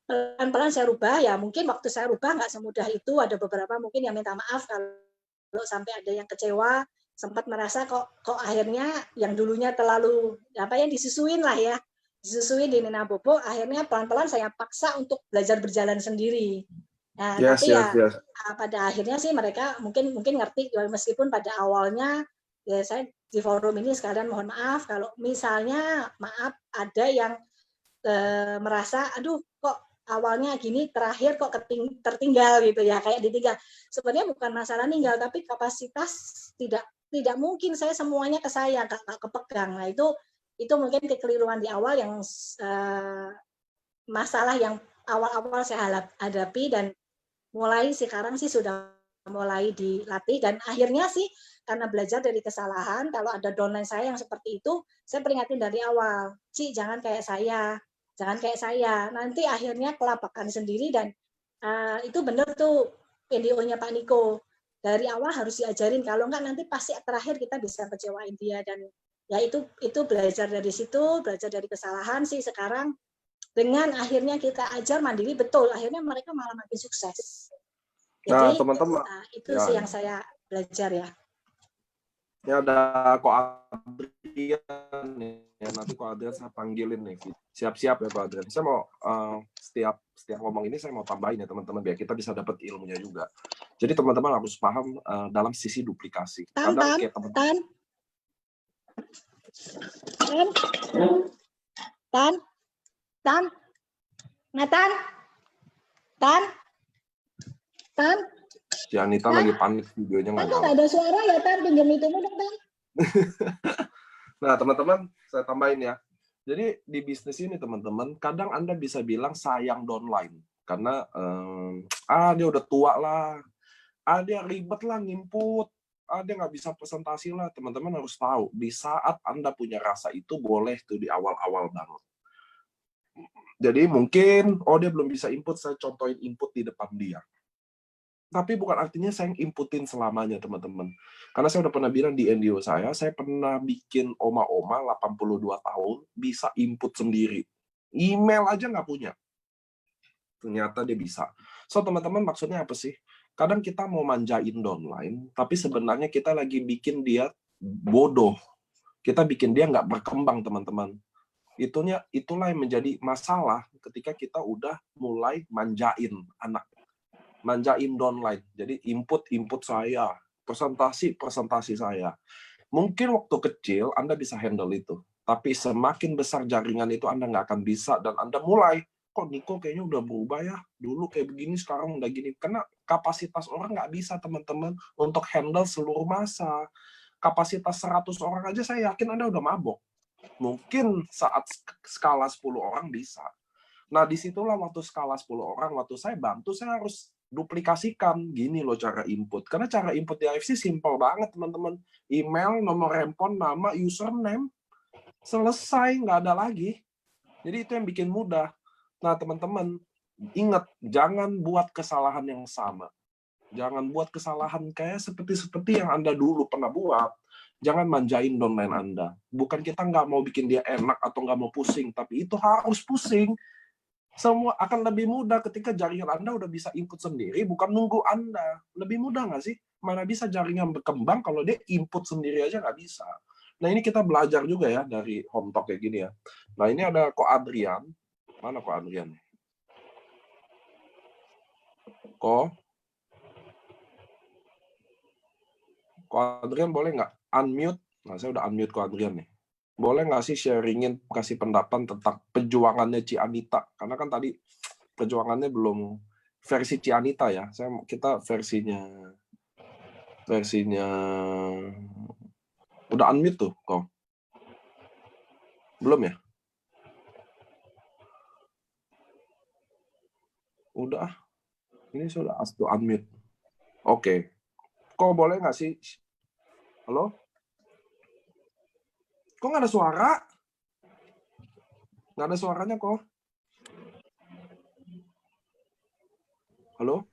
pelan-pelan saya rubah, ya mungkin waktu saya rubah nggak semudah itu, ada beberapa mungkin yang minta maaf kalau sampai ada yang kecewa, sempat merasa kok akhirnya yang dulunya terlalu disusuin di Nina Bobo, akhirnya pelan-pelan saya paksa untuk belajar berjalan sendiri. Nah, tapi pada akhirnya sih mereka mungkin ngerti, meskipun pada awalnya ya saya di forum ini sekalian mohon maaf kalau misalnya ada yang merasa aduh kok awalnya gini, terakhir kok tertinggal gitu ya, kayak ditinggal. Sebenarnya bukan masalah ninggal, tapi kapasitas tidak mungkin saya semuanya ke saya, nggak kepegang. Nah itu mungkin kekeliruan di awal yang masalah yang awal-awal saya hadapi, dan mulai sekarang sih sudah mulai dilatih, dan akhirnya sih karena belajar dari kesalahan, kalau ada downline saya yang seperti itu, saya peringatin dari awal, Ci jangan kayak saya, nanti akhirnya kelabakan sendiri. Dan itu benar tuh NDO-nya Pak Niko. Dari awal harus diajarin, kalau enggak nanti pasti terakhir kita bisa kecewain dia. Dan ya itu belajar dari situ, belajar dari kesalahan sih sekarang. Dengan akhirnya kita ajar mandiri, betul, akhirnya mereka malah makin sukses. Jadi teman-teman, itu sih yang saya belajar ya. Ini ada Ko Adrian nih. Ya, nanti Ko Adrian saya panggilin nih. Siap-siap ya Ko Adrian. Saya mau setiap ngomong ini saya mau tambahin ya teman-teman, biar kita bisa dapat ilmunya juga. Jadi teman-teman harus paham dalam sisi duplikasi. Tan. Si Anita lagi panik, videonya nggak Kan nyala. nggak ada suara ya, Tar? Pinjam itu dong, Tar. Nah, teman-teman, saya tambahin ya. Jadi di bisnis ini, teman-teman, kadang Anda bisa bilang sayang downline. Karena, dia udah tua lah. Dia ribet lah nginput. Dia nggak bisa presentasi lah. Teman-teman harus tahu, di saat Anda punya rasa itu, boleh tuh di awal-awal banget. Jadi mungkin, dia belum bisa input, saya contohin input di depan dia. Tapi bukan artinya saya inputin selamanya, teman-teman. Karena saya udah pernah bilang di NDO saya pernah bikin oma-oma 82 tahun, bisa input sendiri. Email aja nggak punya. Ternyata dia bisa. So, teman-teman, maksudnya apa sih? Kadang kita mau manjain downline, tapi sebenarnya kita lagi bikin dia bodoh. Kita bikin dia nggak berkembang, teman-teman. Itulah yang menjadi masalah ketika kita udah mulai manjain anak. Manjain downline. Jadi input saya, presentasi saya. Mungkin waktu kecil Anda bisa handle itu, tapi semakin besar jaringan itu Anda nggak akan bisa, dan Anda mulai, kok Niko kayaknya udah berubah ya, dulu kayak begini, sekarang udah gini. Karena kapasitas orang nggak bisa, teman-teman, untuk handle seluruh masa. Kapasitas 100 orang aja saya yakin Anda udah mabok. Mungkin saat skala 10 orang bisa. Nah, disitulah waktu skala 10 orang, waktu saya bantu, saya harus duplikasikan. Gini loh cara input. Karena cara input di AFC simple banget, teman-teman. Email, nomor handphone, nama, username. Selesai, nggak ada lagi. Jadi itu yang bikin mudah. Nah, teman-teman, ingat, jangan buat kesalahan yang sama. Jangan buat kesalahan kayak seperti yang Anda dulu pernah buat. Jangan manjain downline Anda. Bukan kita nggak mau bikin dia enak atau nggak mau pusing, tapi itu harus pusing. Semua akan lebih mudah ketika jaringan Anda udah bisa input sendiri, bukan nunggu Anda. Lebih mudah nggak sih? Mana bisa jaringan berkembang kalau dia input sendiri aja nggak bisa. Nah, ini kita belajar juga ya dari home talk kayak gini ya. Nah, ini ada Ko Adrian. Mana Ko Adrian? Ko Adrian boleh nggak unmute? Nah, saya udah unmute Ko Adrian nih. Boleh nggak sih sharingin, kasih pendapat tentang perjuangannya Ci Anita? Karena kan tadi perjuangannya belum versi Ci Anita ya. Kita versinya udah unmute tuh kok. Belum ya? Udah. Ini sudah ask to unmute. Oke. Kok boleh nggak sih? Halo? Kok nggak ada suara? Nggak ada suaranya kok. Halo?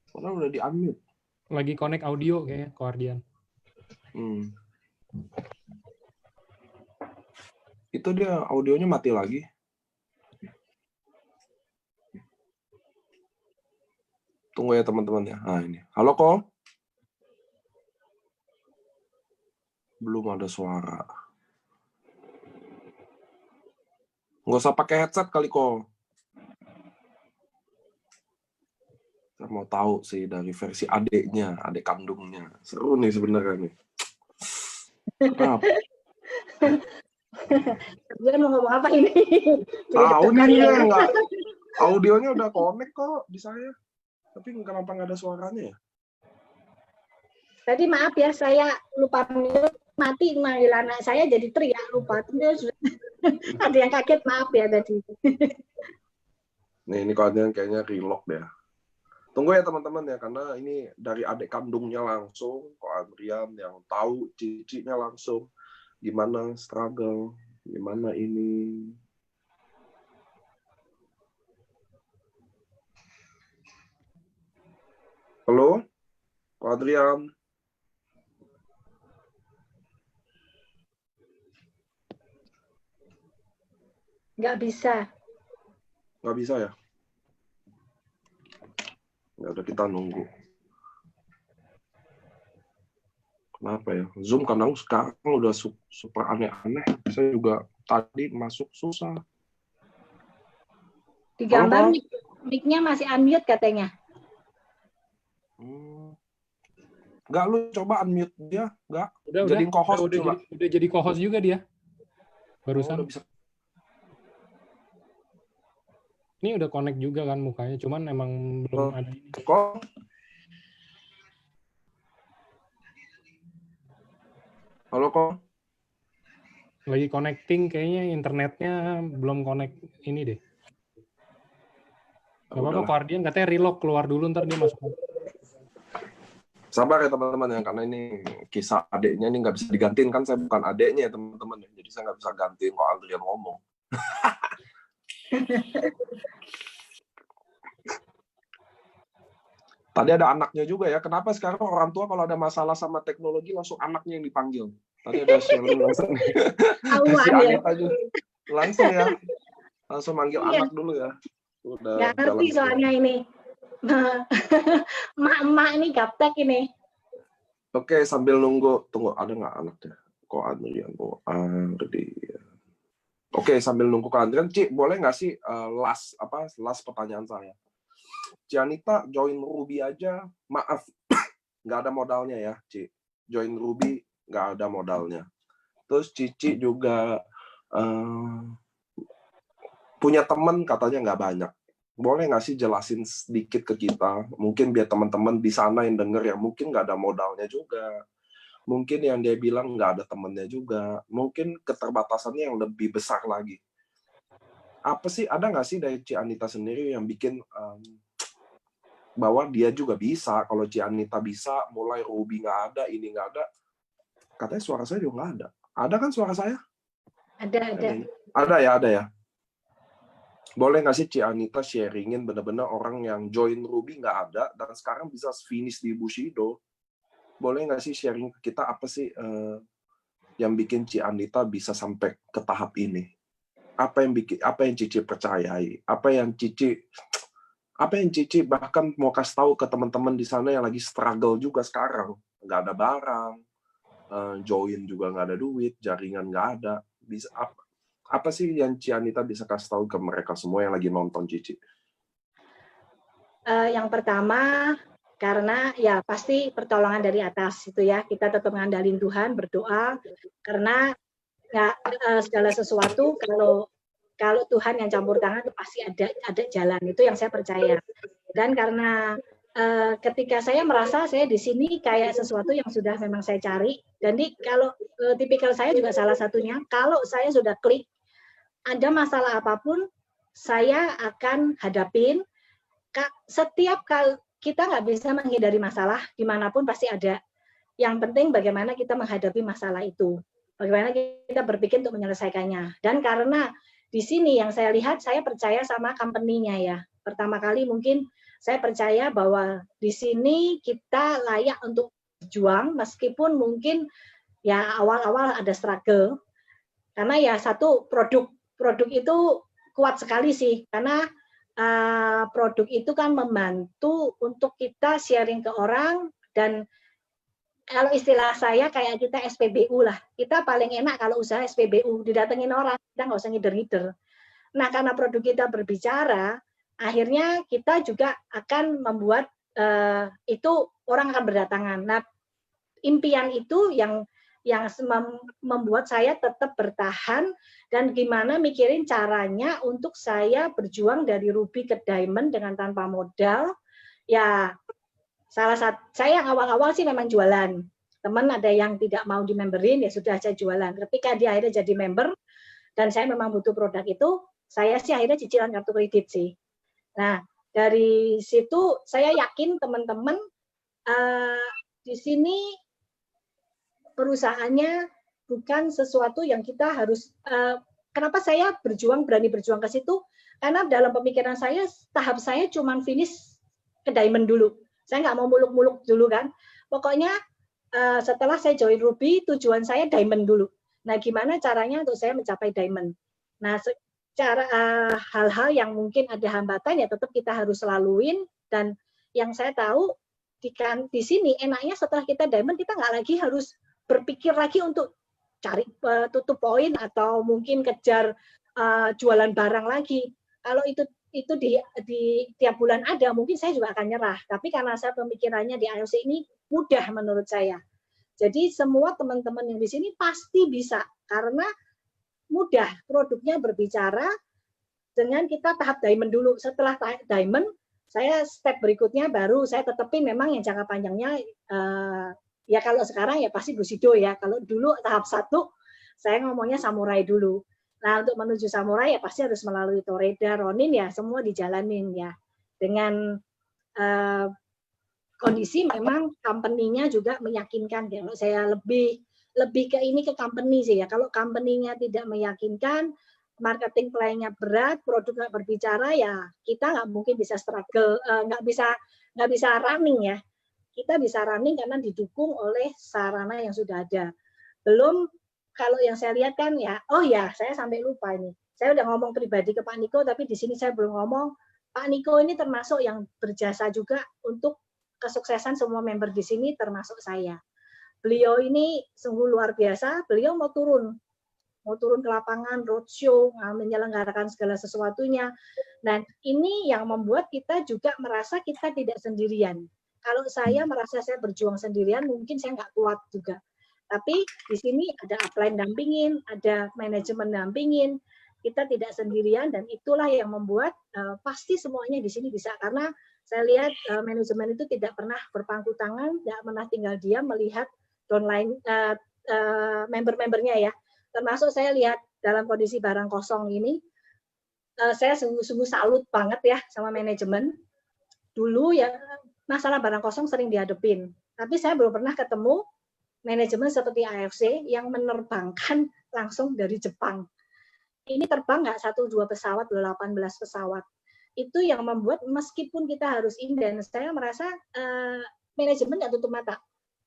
Padahal udah di-unmute. Lagi connect audio kayaknya, Ko Ardian. Itu dia audionya mati lagi. Tunggu ya teman-teman ya. Nah ini. Halo kok? Belum ada suara. Nggak usah pakai headset kali kok. Saya mau tahu sih dari versi adeknya, adek kandungnya. Seru nih sebenarnya nih. Kenapa? Dia mau ngomong apa ini? Tahu nih ya, nggak. Audionya udah connect kok di saya. Tapi kenapa nggak ada suaranya ya? Tadi maaf ya, saya lupa mati manggil anak saya jadi teriak, lupa. Ada yang kaget, maaf ya tadi. Nih, ini kalian kayaknya relock deh. Tunggu ya teman-teman ya, karena ini dari adik kandungnya langsung, Ko Adrian yang tahu cicinya langsung, gimana struggle, gimana ini. Halo, Ko Adrian. Nggak bisa. Nggak bisa ya? Ya udah, kita nunggu. Kenapa ya? Zoom kadang sekarang udah super aneh-aneh. Saya juga tadi masuk susah. Di gambar mic-nya masih unmute katanya. Nggak, lu coba unmute dia. Nggak. Udah jadi co-host juga dia. Barusan. Bisa. Ini udah connect juga kan mukanya, cuman emang belum ada ini. Kok? Halo kok? Lagi connecting, kayaknya internetnya belum connect ini deh. Gak apa-apa, Guardian katanya relock keluar dulu, ntar dia masuk. Sabar ya teman-teman ya, karena ini kisah adiknya ini nggak bisa digantiin, kan saya bukan adiknya ya teman-teman, jadi saya nggak bisa gantiin kalau Adrian ngomong. Tadi ada anaknya juga ya, kenapa sekarang orang tua kalau ada masalah sama teknologi langsung anaknya yang dipanggil? Tadi ada sharing langsung. Si Anita juga langsung ya, langsung manggil anak dulu ya. Udah nggak ngerti soalnya ini. Emak-emak ini gaptek ini. Oke, sambil nunggu, tunggu ada nggak anaknya? Kok Adrian? Oh, Adrian. Oke, sambil nunggu ke Adrian, Ci, boleh nggak sih last pertanyaan saya? Ci Anita join Ruby aja, maaf, nggak ada modalnya ya, Ci. Join Ruby nggak ada modalnya. Terus Cici juga punya teman katanya nggak banyak. Boleh nggak sih jelasin sedikit ke kita? Mungkin biar teman-teman di sana yang denger yang mungkin nggak ada modalnya juga. Mungkin yang dia bilang nggak ada temennya juga. Mungkin keterbatasannya yang lebih besar lagi. Apa sih, ada nggak sih dari Ci Anita sendiri yang bikin bahwa dia juga bisa? Kalau Ci Anita bisa, mulai Ruby nggak ada, ini nggak ada. Katanya suara saya juga nggak ada. Ada kan suara saya? Ada. Ada ya. Boleh nggak sih Ci Anita sharingin benar-benar orang yang join Ruby nggak ada dan sekarang bisa finish di Bushido? Boleh nggak sih sharing ke kita apa sih yang bikin Ci Anita bisa sampai ke tahap ini? Apa yang Cici percayai? Apa yang Cici bahkan mau kasih tahu ke teman-teman di sana yang lagi struggle juga sekarang, nggak ada barang, join juga nggak ada duit, jaringan nggak ada. Bisa apa sih yang Ci Anita bisa kasih tahu ke mereka semua yang lagi nonton Cici? Yang pertama, karena ya pasti pertolongan dari atas itu ya, kita tetap mengandalkan Tuhan, berdoa, karena ya, segala sesuatu kalau Tuhan yang campur tangan itu pasti ada jalan, itu yang saya percaya. Dan karena ketika saya merasa saya di sini kayak sesuatu yang sudah memang saya cari, dan kalau tipikal saya juga salah satunya, kalau saya sudah klik, ada masalah apapun, saya akan hadapin. Setiap kali kita nggak bisa menghindari masalah, dimanapun pasti ada. Yang penting bagaimana kita menghadapi masalah itu, bagaimana kita berpikir untuk menyelesaikannya. Dan karena di sini yang saya lihat, saya percaya sama company-nya ya. Pertama kali mungkin saya percaya bahwa di sini kita layak untuk berjuang, meskipun mungkin ya awal-awal ada struggle. Karena ya satu produk itu kuat sekali sih, karena produk itu kan membantu untuk kita sharing ke orang, dan kalau istilah saya kayak kita SPBU lah, kita paling enak kalau usaha SPBU, didatengin orang, kita nggak usah ngider-ngider. Nah, karena produk kita berbicara, akhirnya kita juga akan membuat itu orang akan berdatangan. Nah, impian itu yang membuat saya tetap bertahan, dan gimana mikirin caranya untuk saya berjuang dari Ruby ke Diamond dengan tanpa modal. Ya, salah satu saya yang awal-awal sih memang jualan. Teman ada yang tidak mau di-memberin, ya sudah saya jualan. Ketika dia akhirnya jadi member dan saya memang butuh produk itu, saya sih akhirnya cicilan kartu kredit sih. Nah, dari situ saya yakin teman-teman di sini perusahaannya bukan sesuatu yang kita harus, kenapa saya berani berjuang ke situ, karena dalam pemikiran saya, tahap saya cuma finish ke Diamond dulu. Saya nggak mau muluk-muluk dulu kan. Pokoknya setelah saya join Ruby, tujuan saya Diamond dulu. Nah, gimana caranya untuk saya mencapai Diamond? Nah, hal-hal yang mungkin ada hambatan, ya tetap kita harus laluin. Dan yang saya tahu, di sini enaknya setelah kita Diamond, kita nggak lagi harus berpikir lagi untuk cari tutup poin atau mungkin kejar jualan barang lagi. Kalau itu di tiap bulan ada, mungkin saya juga akan nyerah. Tapi karena saya pemikirannya di IOC ini mudah menurut saya. Jadi semua teman-teman yang di sini pasti bisa, karena mudah, produknya berbicara, dengan kita tahap diamond dulu. Setelah diamond, saya step berikutnya baru saya tetepin memang yang jangka panjangnya, ya kalau sekarang ya pasti Bushido ya. Kalau dulu tahap 1, saya ngomongnya samurai dulu. Nah, untuk menuju samurai ya pasti harus melalui Toreda, Ronin ya, semua dijalanin ya. Dengan kondisi memang company-nya juga meyakinkan. Kalau saya lebih ke ini ke company sih ya. Kalau company-nya tidak meyakinkan, marketing plan-nya berat, produk nggak berbicara ya kita nggak mungkin bisa struggle, nggak bisa running ya. Kita bisa running karena didukung oleh sarana yang sudah ada. Belum kalau yang saya lihat kan ya, oh ya saya sampai lupa ini. Saya udah ngomong pribadi ke Pak Niko, tapi di sini saya belum ngomong. Pak Niko ini termasuk yang berjasa juga untuk kesuksesan semua member di sini termasuk saya. Beliau ini sungguh luar biasa, beliau mau turun ke lapangan, roadshow, menyelenggarakan segala sesuatunya. Dan ini yang membuat kita juga merasa kita tidak sendirian. Kalau saya merasa saya berjuang sendirian, mungkin saya nggak kuat juga. Tapi di sini ada upline dampingin, ada manajemen dampingin, kita tidak sendirian dan itulah yang membuat pasti semuanya di sini bisa. Karena saya lihat manajemen itu tidak pernah berpangku tangan, tidak pernah tinggal diam melihat downline member-membernya ya. Termasuk saya lihat dalam kondisi barang kosong ini, saya sungguh-sungguh salut banget ya sama manajemen. Dulu ya masalah barang kosong sering dihadapin, tapi saya belum pernah ketemu manajemen seperti AFC yang menerbangkan langsung dari Jepang. Ini terbang nggak 1-2 pesawat, 18 pesawat. Itu yang membuat meskipun kita harus inden, saya merasa manajemen nggak tutup mata.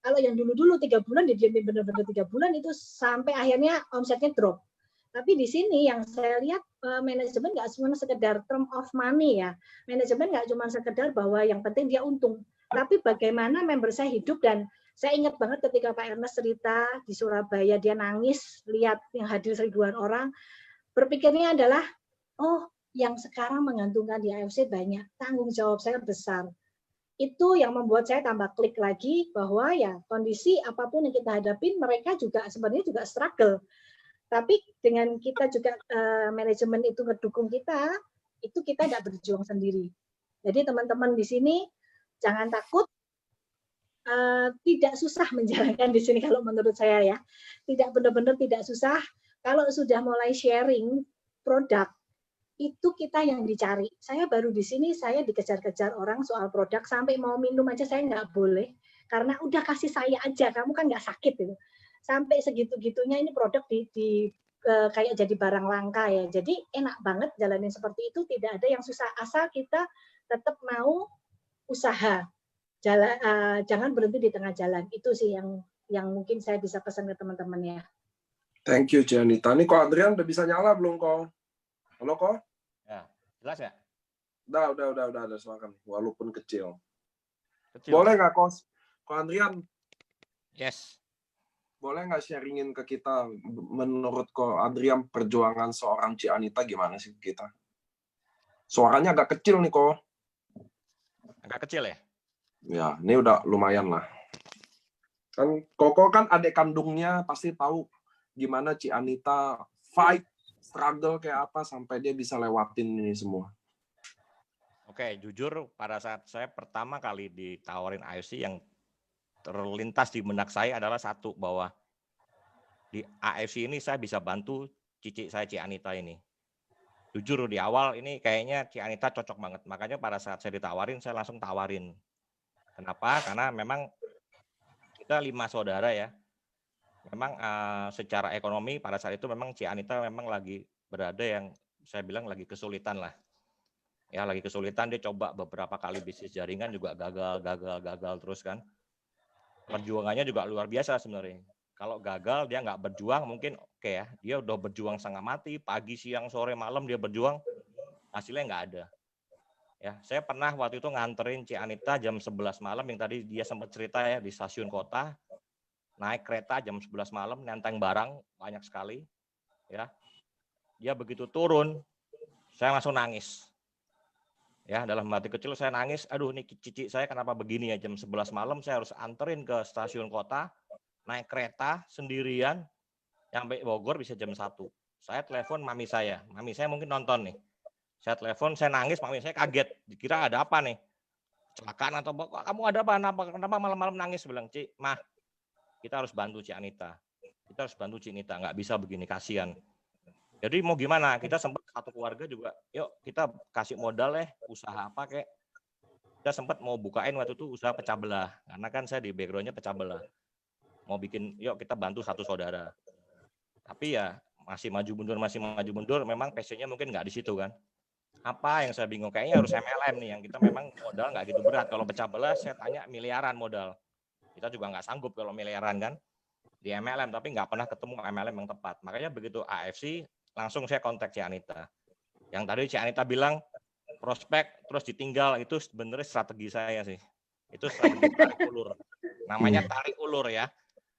Kalau yang dulu-dulu 3 bulan, didiamin benar-benar 3 bulan, itu sampai akhirnya omsetnya drop. Tapi di sini yang saya lihat manajemen nggak cuma sekedar term of money ya. Manajemen nggak cuma sekedar bahwa yang penting dia untung. Tapi bagaimana member saya hidup dan saya ingat banget ketika Pak Ernest cerita di Surabaya, dia nangis lihat yang hadir ribuan orang. Berpikirnya adalah, oh yang sekarang menggantungkan di AFC banyak, tanggung jawab saya besar. Itu yang membuat saya tambah klik lagi bahwa ya kondisi apapun yang kita hadapin, mereka juga sebenarnya juga struggle. Tapi dengan kita juga manajemen itu ngedukung kita, itu kita tidak berjuang sendiri. Jadi teman-teman di sini jangan takut, tidak susah menjalankan di sini kalau menurut saya ya. Tidak benar-benar tidak susah. Kalau sudah mulai sharing produk, itu kita yang dicari. Saya baru di sini, saya dikejar-kejar orang soal produk, sampai mau minum aja saya nggak boleh. Karena udah kasih saya aja, kamu kan nggak sakit. Gitu. Sampai segitu-gitunya ini produk kayak jadi barang langka ya. Jadi enak banget jalanin seperti itu, tidak ada yang susah. Asal kita tetap mau usaha. Jangan berhenti di tengah jalan. Itu sih yang mungkin saya bisa pesan ke teman-teman ya. Thank you, Janita. Ini kok Adrian udah bisa nyala belum kok? Halo kok? Ya, jelas ya? Udah ada suara, walaupun kecil. Boleh nggak kok Adrian? Yes. Boleh nggak sharingin ke kita, menurut kok Adrian perjuangan seorang Cianita gimana sih kita? Suaranya agak kecil nih kok. Agak kecil ya? Ya, ini udah lumayan lah. Kan Koko kan adik kandungnya pasti tahu gimana Cianita fight, struggle kayak apa sampai dia bisa lewatin ini semua. Oke, jujur pada saat saya pertama kali ditawarin AFC, yang terlintas di benak saya adalah satu, bahwa di AFC ini saya bisa bantu cici saya Cianita ini. Jujur di awal ini kayaknya Cianita cocok banget. Makanya pada saat saya ditawarin, saya langsung tawarin. Kenapa? Karena memang kita 5 saudara ya. Memang secara ekonomi pada saat itu memang Cianita memang lagi berada yang saya bilang lagi kesulitan lah. Ya lagi kesulitan, dia coba beberapa kali bisnis jaringan juga gagal terus kan. Perjuangannya juga luar biasa sebenarnya. Kalau gagal dia nggak berjuang mungkin oke ya. Dia udah berjuang setengah mati, pagi, siang, sore, malam dia berjuang, hasilnya nggak ada. Ya, saya pernah waktu itu nganterin Cianita jam 11 malam yang tadi dia sempat cerita ya, di stasiun kota. Naik kereta jam 11 malam, nenteng barang banyak sekali. Ya, dia begitu turun, saya langsung nangis. Ya, dalam hati kecil saya nangis. Aduh, ini cici saya kenapa begini ya, jam 11 malam saya harus anterin ke stasiun kota, naik kereta sendirian, sampai Bogor bisa jam 1. Saya telepon mami saya mungkin nonton nih. Saya telepon, saya nangis, mami saya kaget, dikira ada apa nih, kecelakaan atau apa? Kamu ada apa? Kenapa malam-malam nangis? Bilang, Ci, Mah, kita harus bantu Ci Anita. Kita harus bantu Ci Anita, nggak bisa begini, kasihan. Jadi mau gimana? Kita sempat satu keluarga juga, yuk kita kasih modal usaha apa kayak. Kita sempat mau bukain waktu itu usaha pecah belah, karena kan saya di backgroundnya pecah belah. Mau bikin, yuk kita bantu satu saudara. Tapi ya masih maju mundur, memang passionnya mungkin nggak di situ kan. Apa yang saya bingung, kayaknya harus MLM nih, yang kita memang modal nggak gitu berat. Kalau pecah belah saya tanya miliaran modal. Kita juga nggak sanggup kalau miliaran kan di MLM, tapi nggak pernah ketemu MLM yang tepat. Makanya begitu AFC, langsung saya kontak Ci Anita. Yang tadi Ci Anita bilang prospek terus ditinggal, itu sebenarnya strategi saya sih. Itu strategi tarik ulur. Namanya tarik ulur ya.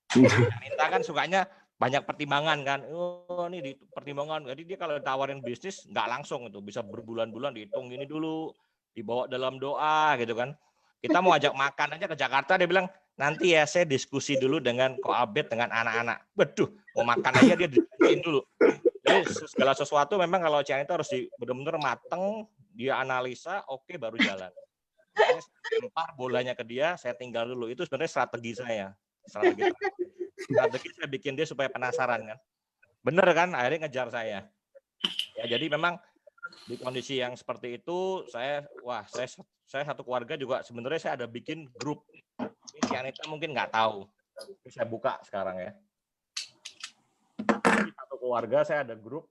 Ci Anita kan sukanya banyak pertimbangan kan. Oh, ini di pertimbangan. Jadi dia kalau ditawarin bisnis nggak langsung itu, bisa berbulan-bulan dihitung ini dulu, dibawa dalam doa gitu kan. Kita mau ajak makan aja ke Jakarta, dia bilang nanti ya saya diskusi dulu dengan Ko Abed dengan anak-anak. Waduh, mau makan aja dia diskusiin dulu. Jadi segala sesuatu memang kalau Ci Anita harus benar-benar mateng, dia analisa, oke baru jalan. Saya lempar bolanya ke dia, saya tinggal dulu. Itu sebenarnya strategi saya. Strategi saya bikin dia supaya penasaran kan. Bener kan, akhirnya ngejar saya. Ya jadi memang di kondisi yang seperti itu, saya satu keluarga juga sebenarnya saya ada bikin grup. Ini Ci Anita mungkin nggak tahu. Ini saya buka sekarang ya. Di satu keluarga saya ada grup.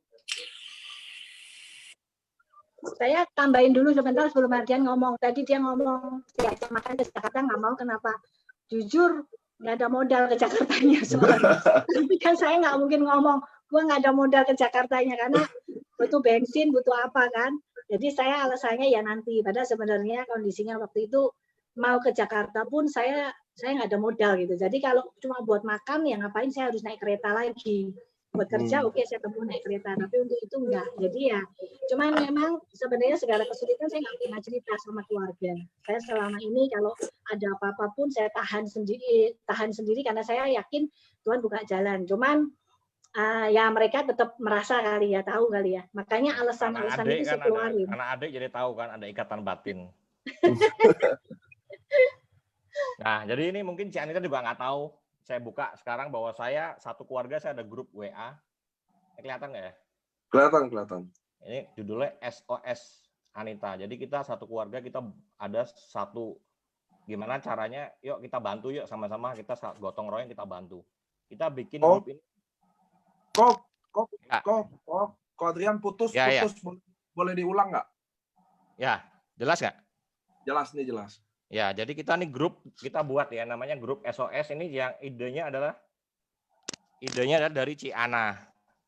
Saya tambahin dulu sebentar sebelum Ardian ngomong. Tadi dia ngomong diajak makan ke Jakarta nggak mau, kenapa? Jujur nggak ada modal ke Jakartanya soalnya. Tapi kan saya nggak mungkin ngomong, gue nggak ada modal ke Jakartanya karena butuh bensin, butuh apa kan. Jadi saya alasannya ya nanti. Padahal sebenarnya kondisinya waktu itu mau ke Jakarta pun saya nggak ada modal gitu. Jadi kalau cuma buat makan ya ngapain saya harus naik kereta lagi. Buat kerja oke, saya tempuh naik kereta, tapi untuk itu enggak. Jadi ya cuman memang sebenarnya segala kesulitan saya nggak pernah cerita sama keluarga. Saya selama ini kalau ada apa-apa pun saya tahan sendiri karena saya yakin Tuhan buka jalan. Cuman ya mereka tetap merasa kali ya, tahu kali ya. Makanya alasan-alasan itu saya keluarin. Karena adik jadi tahu kan ada ikatan batin. Nah, jadi ini mungkin Ci Anita juga nggak tahu. Saya buka sekarang bahwa saya satu keluarga, saya ada grup WA. Ini kelihatan nggak ya? Kelihatan. Ini judulnya SOS Anita. Jadi kita satu keluarga, kita ada satu, gimana caranya, yuk kita bantu yuk sama-sama, kita gotong royong kita bantu. Kita bikin grup ini. Kok Adrian putus. Boleh diulang nggak? Ya, jelas nggak? Jelas. Ya, jadi kita nih grup, kita buat ya, namanya grup SOS ini yang idenya adalah dari Ci Ana.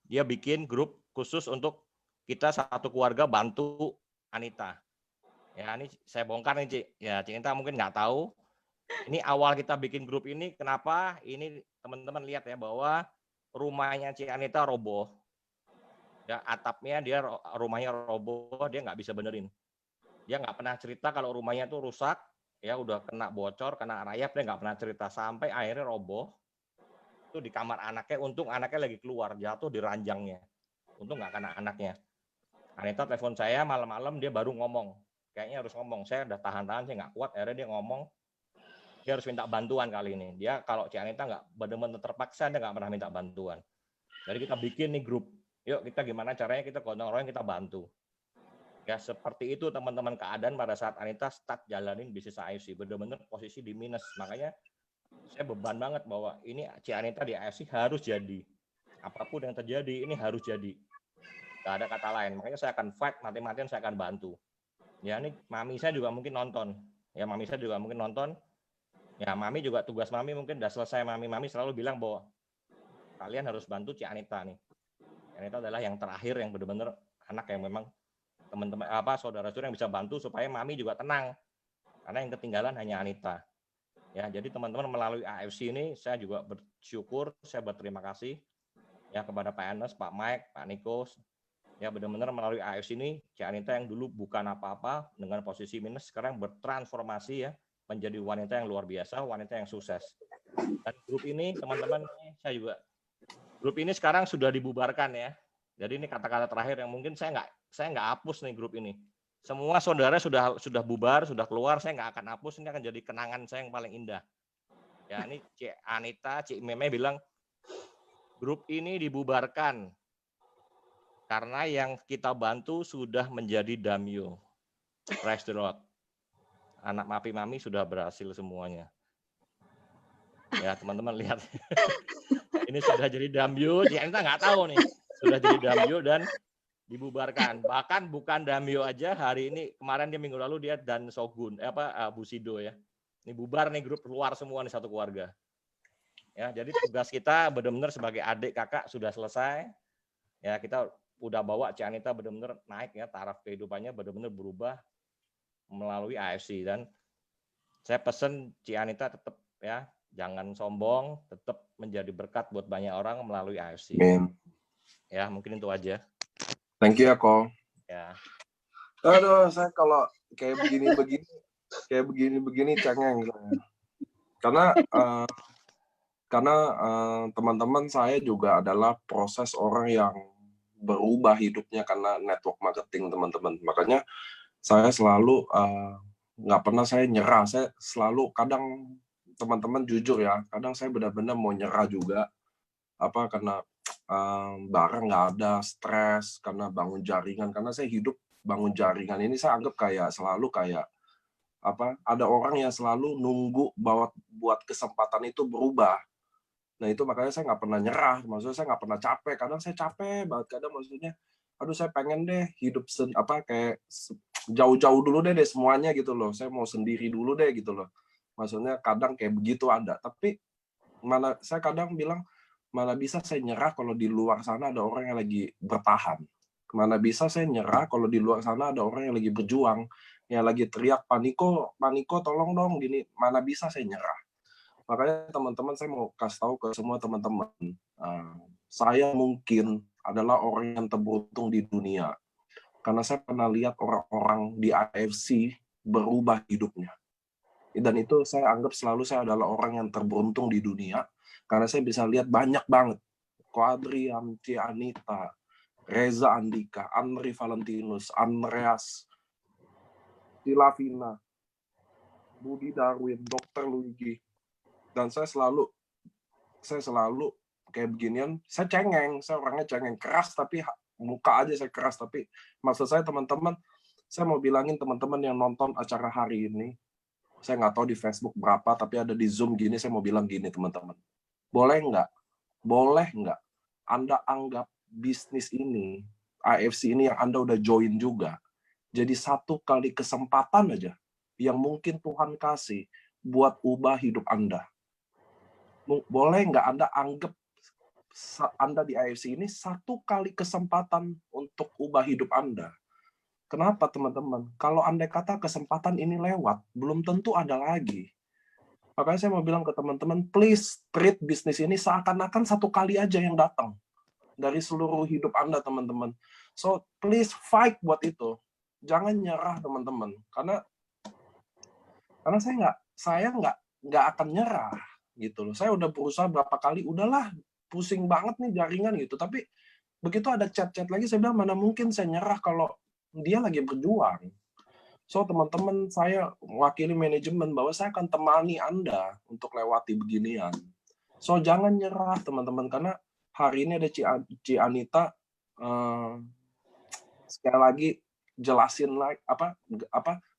Dia bikin grup khusus untuk kita satu keluarga bantu Anita. Ya, ini saya bongkar nih, Ci. Ya, Ci Anita mungkin nggak tahu. Ini awal kita bikin grup ini, kenapa? Ini teman-teman lihat ya, bahwa rumahnya Ci Anita roboh. Ya, atapnya rumahnya roboh, dia nggak bisa benerin. Dia nggak pernah cerita kalau rumahnya tuh rusak, ya udah kena bocor, kena rayap, dia nggak pernah cerita sampai akhirnya roboh. Itu di kamar anaknya, untung anaknya lagi keluar, jatuh di ranjangnya. Untung nggak kena anaknya. Anita telepon saya malam-malam, dia baru ngomong. Kayaknya harus ngomong, saya udah tahan-tahan, saya nggak kuat, akhirnya dia ngomong. Dia harus minta bantuan kali ini. Dia kalau Ci Anita nggak benar-benar terpaksa, dia nggak pernah minta bantuan. Jadi kita bikin nih grup. Yuk kita gimana caranya kita gotong royong, kita bantu. Ya seperti itu teman-teman keadaan pada saat Anita start jalanin bisnis AFC. Benar-benar posisi di minus. Makanya saya beban banget bahwa ini Ci Anita di AFC harus jadi. Apapun yang terjadi ini harus jadi. Gak ada kata lain. Makanya saya akan fight, mati-matian saya akan bantu. Ya ini mami saya juga mungkin nonton. Ya mami juga tugas mami mungkin udah selesai. Mami selalu bilang bahwa kalian harus bantu Ci Anita nih. Ci Anita adalah yang terakhir yang benar-benar anak yang memang teman-teman saudara-saudara yang bisa bantu supaya mami juga tenang. Karena yang ketinggalan hanya Anita. Ya, jadi teman-teman melalui AFC ini saya juga bersyukur, saya berterima kasih ya kepada Pak Ernest, Pak Mike, Pak Nikos. Ya benar-benar melalui AFC ini Ci Anita yang dulu bukan apa-apa dengan posisi minus sekarang bertransformasi ya menjadi wanita yang luar biasa, wanita yang sukses. Dan grup ini teman-teman grup ini sekarang sudah dibubarkan ya. Jadi ini kata-kata terakhir yang mungkin saya nggak hapus nih grup ini. Semua saudara sudah bubar, sudah keluar, saya nggak akan hapus. Ini akan jadi kenangan saya yang paling indah. Ya, ini Cik Anita, Cik Meme bilang grup ini dibubarkan karena yang kita bantu sudah menjadi damyo. Praise the Lord. Anak Mapi Mami sudah berhasil semuanya. Ya, teman-teman lihat. Ini sudah jadi damyo, Cik Anita nggak tahu nih. Sudah jadi damyo dan dibubarkan. Bahkan bukan damyo aja, hari ini, kemarin dia minggu lalu dia dan Shogun, Bushido ya. Ini bubar nih, grup keluar semua nih, satu keluarga. Ya, jadi tugas kita benar-benar sebagai adik kakak sudah selesai. Ya, kita udah bawa Cik Anita benar-benar naik ya, taraf kehidupannya benar-benar berubah melalui AFC. Dan saya pesen Cik Anita tetap ya, jangan sombong, tetap menjadi berkat buat banyak orang melalui AFC. Amin. Ya, mungkin itu aja. Thank you ya, Ko. Ya. Aduh, saya kalau kayak begini cengeng saya. Karena teman-teman saya juga adalah proses orang yang berubah hidupnya karena network marketing, teman-teman. Makanya saya selalu nggak pernah saya nyerah. Saya selalu, kadang teman-teman jujur ya, kadang saya benar-benar mau nyerah juga. Karena barang nggak ada, stres, karena bangun jaringan. Karena saya hidup bangun jaringan ini, saya anggap selalu ada orang yang selalu nunggu buat kesempatan itu berubah. Nah itu makanya saya nggak pernah nyerah, maksudnya saya nggak pernah capek. Kadang saya capek banget, kadang maksudnya, aduh saya pengen deh hidup kayak jauh-jauh dulu deh semuanya gitu loh. Saya mau sendiri dulu deh gitu loh. Maksudnya kadang kayak begitu ada. Tapi saya kadang bilang, mana bisa saya nyerah kalau di luar sana ada orang yang lagi bertahan. Mana bisa saya nyerah kalau di luar sana ada orang yang lagi berjuang, yang lagi teriak paniko, tolong dong gini. Mana bisa saya nyerah. Makanya teman-teman, saya mau kasih tahu ke semua teman-teman, saya mungkin adalah orang yang terberuntung di dunia. Karena saya pernah lihat orang-orang di AFC berubah hidupnya. Dan itu saya anggap selalu saya adalah orang yang terberuntung di dunia. Karena saya bisa lihat banyak banget. Ko Adrian, Cik Anita, Reza Andika, Andri Valentinus, Andreas, Silavina, Budi Darwin, Dr. Luigi. Dan saya selalu kayak beginian, saya cengeng, saya orangnya cengeng, keras, tapi muka aja saya keras. Tapi maksud saya teman-teman, saya mau bilangin teman-teman yang nonton acara hari ini, saya nggak tahu di Facebook berapa, tapi ada di Zoom gini, saya mau bilang gini teman-teman, boleh nggak Anda anggap bisnis ini, AFC ini yang Anda udah join juga, jadi satu kali kesempatan aja yang mungkin Tuhan kasih buat ubah hidup Anda. Boleh nggak Anda anggap Anda di AFC ini satu kali kesempatan untuk ubah hidup Anda? Kenapa teman-teman? Kalau andai kata kesempatan ini lewat, belum tentu ada lagi. Makanya saya mau bilang ke teman-teman, please treat bisnis ini seakan-akan satu kali aja yang datang dari seluruh hidup Anda, teman-teman. So please fight buat itu. Jangan nyerah, teman-teman. Karena saya nggak akan nyerah gitu loh. Saya udah berusaha berapa kali, udahlah pusing banget nih jaringan gitu. Tapi begitu ada chat-chat lagi, saya bilang mana mungkin saya nyerah kalau dia lagi berjuang. So teman-teman, saya mewakili manajemen bahwa saya akan temani Anda untuk lewati beginian. So jangan nyerah teman-teman, karena hari ini ada Cik Anita sekali lagi jelasin lagi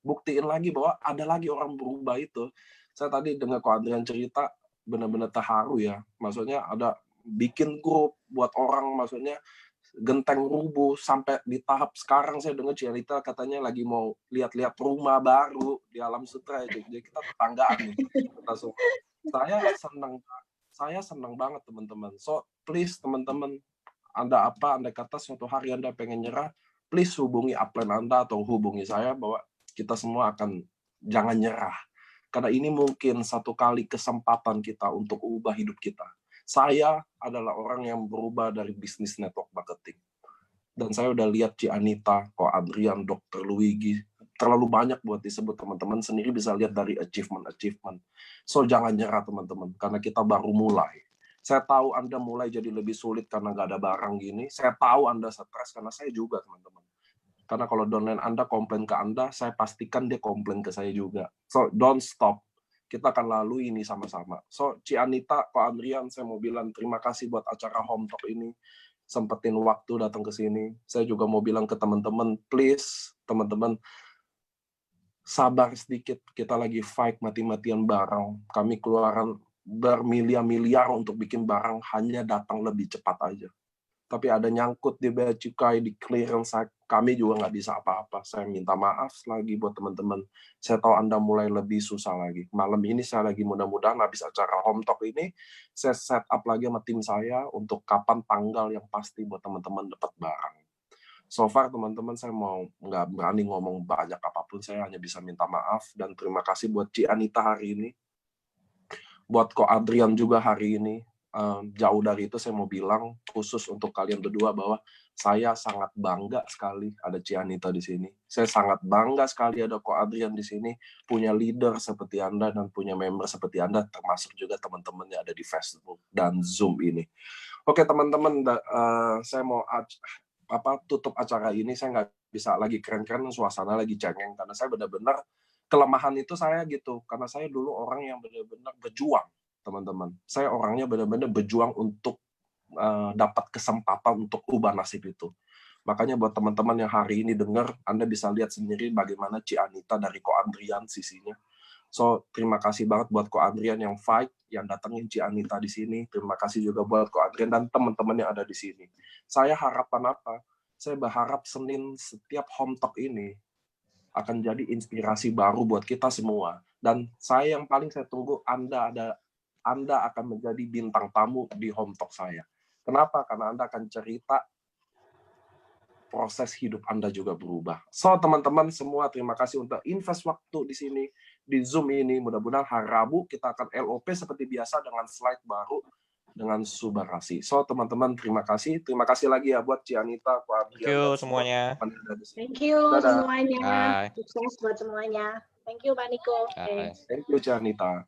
buktiin lagi bahwa ada lagi orang berubah itu. Saya tadi dengar Ko Adrian cerita, benar-benar terharu ya. Maksudnya ada bikin grup buat orang, maksudnya genteng rubuh, sampai di tahap sekarang saya dengar Cik Anita katanya lagi mau lihat-lihat rumah baru di Alam Sutra. Jadi kita tetanggaan nih. Saya senang banget teman-teman. So please teman-teman, Anda kata suatu hari Anda pengen nyerah, please hubungi upline Anda atau hubungi saya, bahwa kita semua akan jangan nyerah. Karena ini mungkin satu kali kesempatan kita untuk ubah hidup kita. Saya adalah orang yang berubah dari bisnis network marketing. Dan saya udah lihat Cik Anita, Ko Adrian, Dr. Luigi, terlalu banyak buat disebut, teman-teman sendiri bisa lihat dari achievement. So jangan nyerah teman-teman, karena kita baru mulai. Saya tahu Anda mulai jadi lebih sulit karena nggak ada barang gini. Saya tahu Anda stres karena saya juga, teman-teman. Karena kalau downline Anda komplain ke Anda, saya pastikan dia komplain ke saya juga. So, don't stop. Kita akan lalui ini sama-sama. So, Ci Anita, Ko Andrian, saya mau bilang terima kasih buat acara Home Talk ini. Sempetin waktu datang ke sini. Saya juga mau bilang ke teman-teman, please, teman-teman, sabar sedikit. Kita lagi fight mati-matian barang. Kami keluaran bermiliar-miliar untuk bikin barang, hanya datang lebih cepat aja. Tapi ada nyangkut di bea cukai, di clearance, kami juga nggak bisa apa-apa. Saya minta maaf lagi buat teman-teman. Saya tahu Anda mulai lebih susah lagi. Malam ini saya lagi mudah-mudahan habis acara Home Talk ini, saya set up lagi sama tim saya untuk kapan tanggal yang pasti buat teman-teman dapat barang. So far, teman-teman, saya mau nggak berani ngomong banyak apapun. Saya hanya bisa minta maaf dan terima kasih buat Ci Anita hari ini. Buat Ko Adrian juga hari ini. Jauh dari itu saya mau bilang khusus untuk kalian berdua bahwa saya sangat bangga sekali ada Ci Anita di sini. Saya sangat bangga sekali ada Ko Adrian di sini, punya leader seperti Anda dan punya member seperti Anda, termasuk juga teman-teman yang ada di Facebook dan Zoom ini. Oke, teman-teman, saya mau tutup acara ini. Saya nggak bisa lagi keren-keren, suasana lagi cengeng karena saya benar-benar kelemahan itu saya gitu, karena saya dulu orang yang benar-benar berjuang, teman-teman. Saya orangnya benar-benar berjuang untuk dapat kesempatan untuk ubah nasib itu. Makanya buat teman-teman yang hari ini dengar, Anda bisa lihat sendiri bagaimana Ci Anita dari Ko Andrian sisinya. So, terima kasih banget buat Ko Andrian yang fight, yang datangin Ci Anita di sini. Terima kasih juga buat Ko Andrian dan teman-teman yang ada di sini. Saya harapan apa? Saya berharap Senin setiap Home Talk ini akan jadi inspirasi baru buat kita semua. Dan saya yang paling saya tunggu, Anda akan menjadi bintang tamu di Home Talk saya. Kenapa? Karena Anda akan cerita proses hidup Anda juga berubah. So, teman-teman semua, terima kasih untuk invest waktu di sini, di Zoom ini. Mudah-mudahan hari Rabu kita akan LOP seperti biasa dengan slide baru, dengan Subarasi. So, teman-teman, terima kasih. Terima kasih lagi ya buat Ci Anita, Pak Adrian. Thank you semuanya. Thank you semuanya. Sukses buat semuanya. Thank you, Pak Niko. Bye. Thank you, Ci Anita.